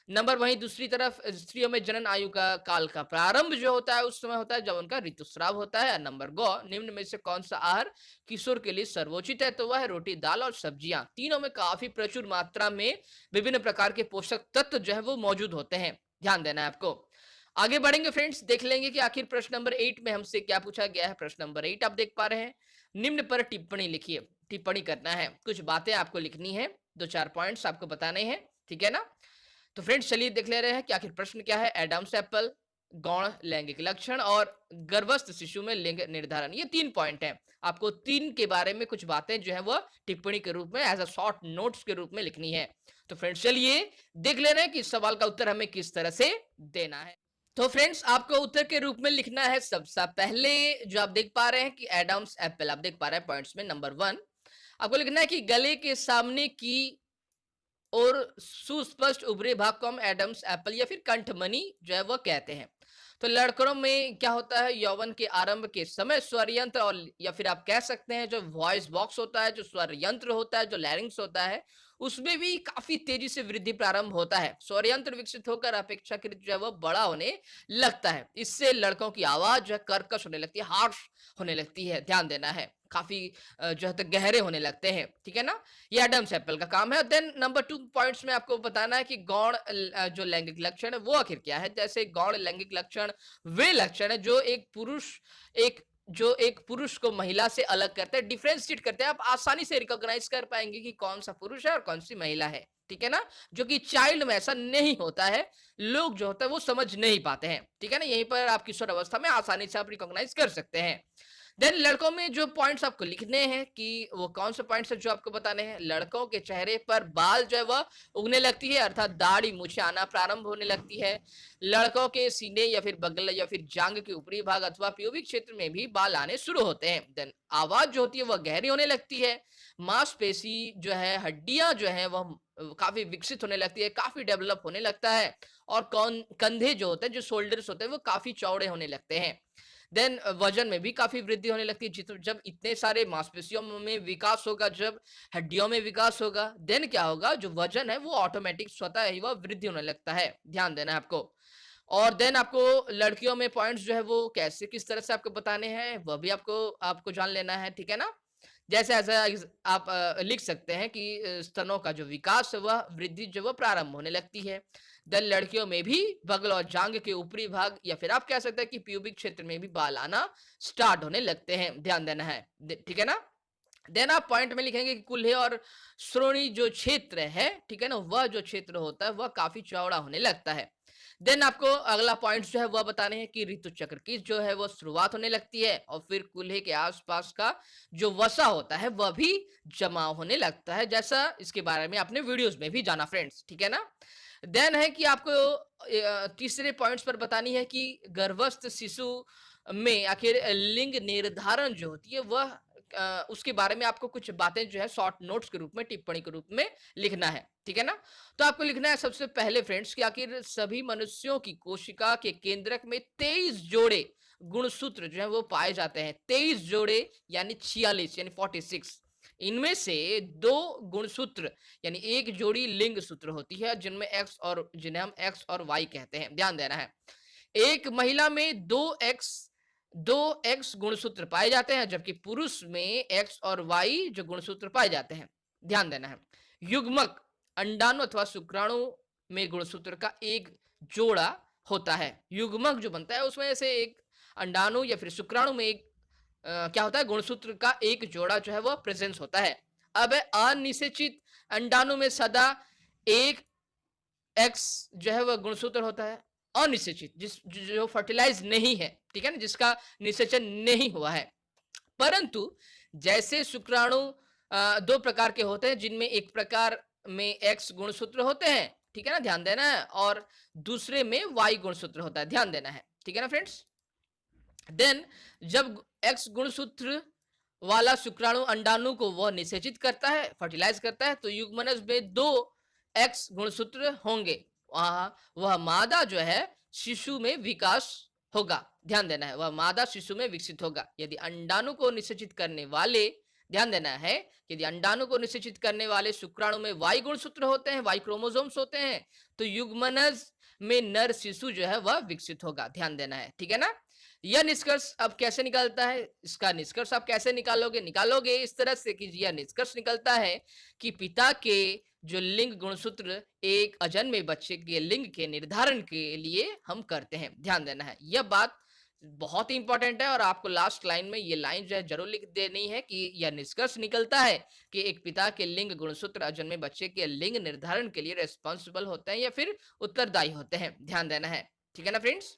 नंबर वहीं दूसरी तरफ स्त्रियों में जनन आयु का काल का प्रारंभ जो होता है उस समय होता है जब उनका ऋतुस्राव होता है। नंबर गो, निम्न में से कौन सा आहार किशोर के लिए सर्वोचित है, तो वह है रोटी, दाल और सब्जियां। तीनों में काफी प्रचुर मात्रा में विभिन्न प्रकार के पोषक तत्व जो है वो मौजूद होते हैं, ध्यान देना है आपको। आगे बढ़ेंगे फ्रेंड्स, देख लेंगे कि आखिर प्रश्न नंबर 8 में हमसे क्या पूछा गया है। प्रश्न नंबर 8 आप देख पा रहे हैं, निम्न पर टिप्पणी लिखिए, टिप्पणी करना है, कुछ बातें आपको लिखनी है, 2-4 पॉइंट्स आपको बताने हैं, ठीक है ना। तो फ्रेंड्स चलिए देख ले रहे हैं कि आखिर प्रश्न क्या है। एडम्स एप्पल, गौण लैंगिक लक्षण और गर्भस्थ शिशु में लिंग निर्धारण, ये 3 पॉइंट हैं। आपको 3 के बारे में कुछ बातें जो है वो टिप्पणी के रूप में एज अ शॉर्ट नोट्स के रूप में लिखनी है। तो फ्रेंड्स चलिए देख ले रहे हैं कि इस सवाल का उत्तर हमें किस तरह से देना है। तो फ्रेंड्स आपको उत्तर के रूप में लिखना है सबसे पहले जो आप देख पा रहे हैं कि एडम्स एप्पल, आप देख पा रहे हैं पॉइंट्स में नंबर 1 आपको लिखना है कि गले के सामने की और सुस्पष्ट उभरे भाग को हम एडम्स एप्पल या फिर कंठमणि जो है वह कहते हैं। तो लड़कों में क्या होता है, यौवन के आरंभ के समय स्वर यंत्र और या फिर आप कह सकते हैं जो वॉइस बॉक्स होता है, जो स्वर यंत्र होता है, जो लैरिंग्स होता है, उसमें भी काफी तेजी से वृद्धि प्रारंभ होता है। स्वर यंत्र विकसित होकर अपेक्षाकृत जो है वह बड़ा होने लगता है। इससे लड़कों की आवाज जो है कर्कश होने लगती है, हार्श होने लगती है। ध्यान देना है, काफी जो है तो गहरे होने लगते हैं। ठीक है ना, ये एडम्स एप्पल का काम है। देन नंबर 2 पॉइंट्स में आपको बताना है कि गौण जो लैंगिक लक्षण है वो आखिर क्या है। जैसे गौण लैंगिक लक्षण वे लक्षण है जो एक पुरुष को महिला से अलग करते हैं, डिफरेंशिएट करते हैं। आप आसानी से रिकॉग्नाइज कर पाएंगे कि कौन सा पुरुष है और कौन सी महिला है। ठीक है ना, जो कि चाइल्ड में ऐसा नहीं होता है, लोग जो होता है वो समझ नहीं पाते हैं। ठीक है ना, यहीं पर आप किशोर अवस्था में आसानी से आप रिकॉग्नाइज कर सकते हैं। देन लड़कों में जो पॉइंट्स आपको लिखने हैं कि वो कौन से पॉइंट्स है जो आपको बताने हैं। लड़कों के चेहरे पर बाल जो है वह उगने लगती है, अर्थात दाढ़ी मूछें आना प्रारंभ होने लगती है। लड़कों के सीने या फिर बगल या फिर जांग के ऊपरी भाग अथवा प्यूबिक क्षेत्र में भी बाल आने शुरू होते हैं। देन आवाज जो होती है वह गहरी होने लगती है। मांसपेशी जो है, हड्डियां जो है वह काफी विकसित होने लगती है, काफी डेवलप होने लगता है। और कंधे जो होते हैं, जो शोल्डर्स होते हैं, वो काफी चौड़े होने लगते हैं। देन वजन में भी काफी वृद्धि होने लगती है। जब इतने सारे मांसपेशियों में विकास होगा, जब हड्डियों में विकास होगा, देन क्या होगा, जो वजन है वो ऑटोमेटिक स्वतः ही वह वृद्धि होने लगता है। ध्यान देना है आपको। और देन आपको लड़कियों में पॉइंट्स जो है वो कैसे किस तरह से आपको बताने हैं वह भी आपको आपको जान लेना है। ठीक है ना, जैसे ऐसा आप लिख सकते हैं कि स्तनों का जो विकास है वह वृद्धि जो वह प्रारंभ होने लगती है। देन लड़कियों में भी बगल और जांग के ऊपरी भाग या फिर आप कह सकते हैं कि प्यूबिक क्षेत्र में भी बाल आना स्टार्ट होने लगते हैं। ध्यान देना है। ठीक है ना, देन आप पॉइंट में लिखेंगे कि कुल्हे और श्रोणी जो क्षेत्र है, ठीक है ना, वह जो क्षेत्र होता है वह काफी चौड़ा होने लगता है। देन आपको अगला पॉइंट जो है वह बताने हैं कि ऋतु चक्र की जो है वह शुरुआत होने लगती है और फिर कुल्हे के आसपास का जो वसा होता है वह भी जमा होने लगता है, जैसा इसके बारे में आपने वीडियोस में भी जाना फ्रेंड्स। ठीक है ना, देन है कि आपको तीसरे पॉइंट्स पर बतानी है कि गर्भस्थ शिशु में आखिर लिंग निर्धारण जो होती है वह उसके बारे में आपको कुछ बातें जो है शॉर्ट नोट्स के रूप में, टिप्पणी के रूप में लिखना है। ठीक है ना, तो आपको लिखना है सबसे पहले फ्रेंड्स कि आखिर सभी मनुष्यों की कोशिका के केंद्रक में 23 जोड़े गुणसूत्र जो है वो पाए जाते हैं। 23 जोड़े यानी 46 यानी 46। इनमें से 2 गुणसूत्र यानी एक जोड़ी लिंग सूत्र होती है जिनमें एक्स और जिन्हें हम एक्स और वाई कहते हैं। ध्यान देना है, एक महिला में 2 एक्स गुणसूत्र पाए जाते हैं, जबकि पुरुष में एक्स और वाई जो गुणसूत्र पाए जाते हैं। ध्यान देना है, युग्मक अंडाणु अथवा शुक्राणु में गुणसूत्र का एक जोड़ा होता है। युग्मक जो बनता है उसमें से एक अंडाणु या फिर शुक्राणु में एक क्या होता है, गुणसूत्र का एक जोड़ा जो है वह प्रेजेंस होता है। अब अनिषेचित अंडाणु में सदा एक एक्स जो है वह गुणसूत्र होता है। अनिषेचित जो फर्टिलाइज नहीं है, ठीक है ना, जिसका निषेचन नहीं हुआ है। परंतु जैसे शुक्राणु 2 प्रकार के होते हैं जिनमें एक प्रकार में एक्स गुणसूत्र होते हैं, ठीक है ना, ध्यान देना है, और दूसरे में वाई गुणसूत्र होता है। ध्यान देना है। ठीक है ना फ्रेंड्स, देन जब एक्स गुणसूत्र वाला शुक्राणु अंडाणु को वह निषेचित करता है, फर्टिलाइज करता है, तो युग्मनज में 2 एक्स गुणसूत्र होंगे। वह मादा जो है शिशु में विकास होगा। ध्यान देना है, वह मादा शिशु में विकसित होगा। यदि अंडाणु को निषेचित करने वाले, ध्यान देना है, यदि अंडाणु को निषेचित करने वाले शुक्राणु में वाई गुणसूत्र होते हैं, वाई क्रोमोसोम्स होते हैं, तो युग्मनज में नर शिशु जो है वह विकसित होगा। ध्यान देना है। ठीक है ना, यह निष्कर्ष अब कैसे निकलता है, इसका निष्कर्ष आप कैसे निकालोगे इस तरह से कि यह निष्कर्ष निकलता है कि पिता के जो लिंग गुणसूत्र एक अजन्मे बच्चे के लिंग के निर्धारण के लिए हम करते हैं। ध्यान देना है, यह बात बहुत ही इंपॉर्टेंट है और आपको लास्ट लाइन में ये लाइन जो है जरूर लिख देनी है कि यह निष्कर्ष निकलता है कि एक पिता के लिंग गुणसूत्र अजन्मे बच्चे के लिंग निर्धारण के लिए रेस्पॉन्सिबल होते हैं या फिर उत्तरदायी होते हैं। ध्यान देना है। ठीक है ना फ्रेंड्स,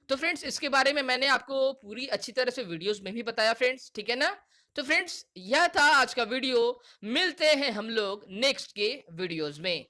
तो फ्रेंड्स इसके बारे में मैंने आपको पूरी अच्छी तरह से वीडियोस में भी बताया फ्रेंड्स। ठीक है ना, तो फ्रेंड्स यह था आज का वीडियो। मिलते हैं हम लोग नेक्स्ट के वीडियोस में।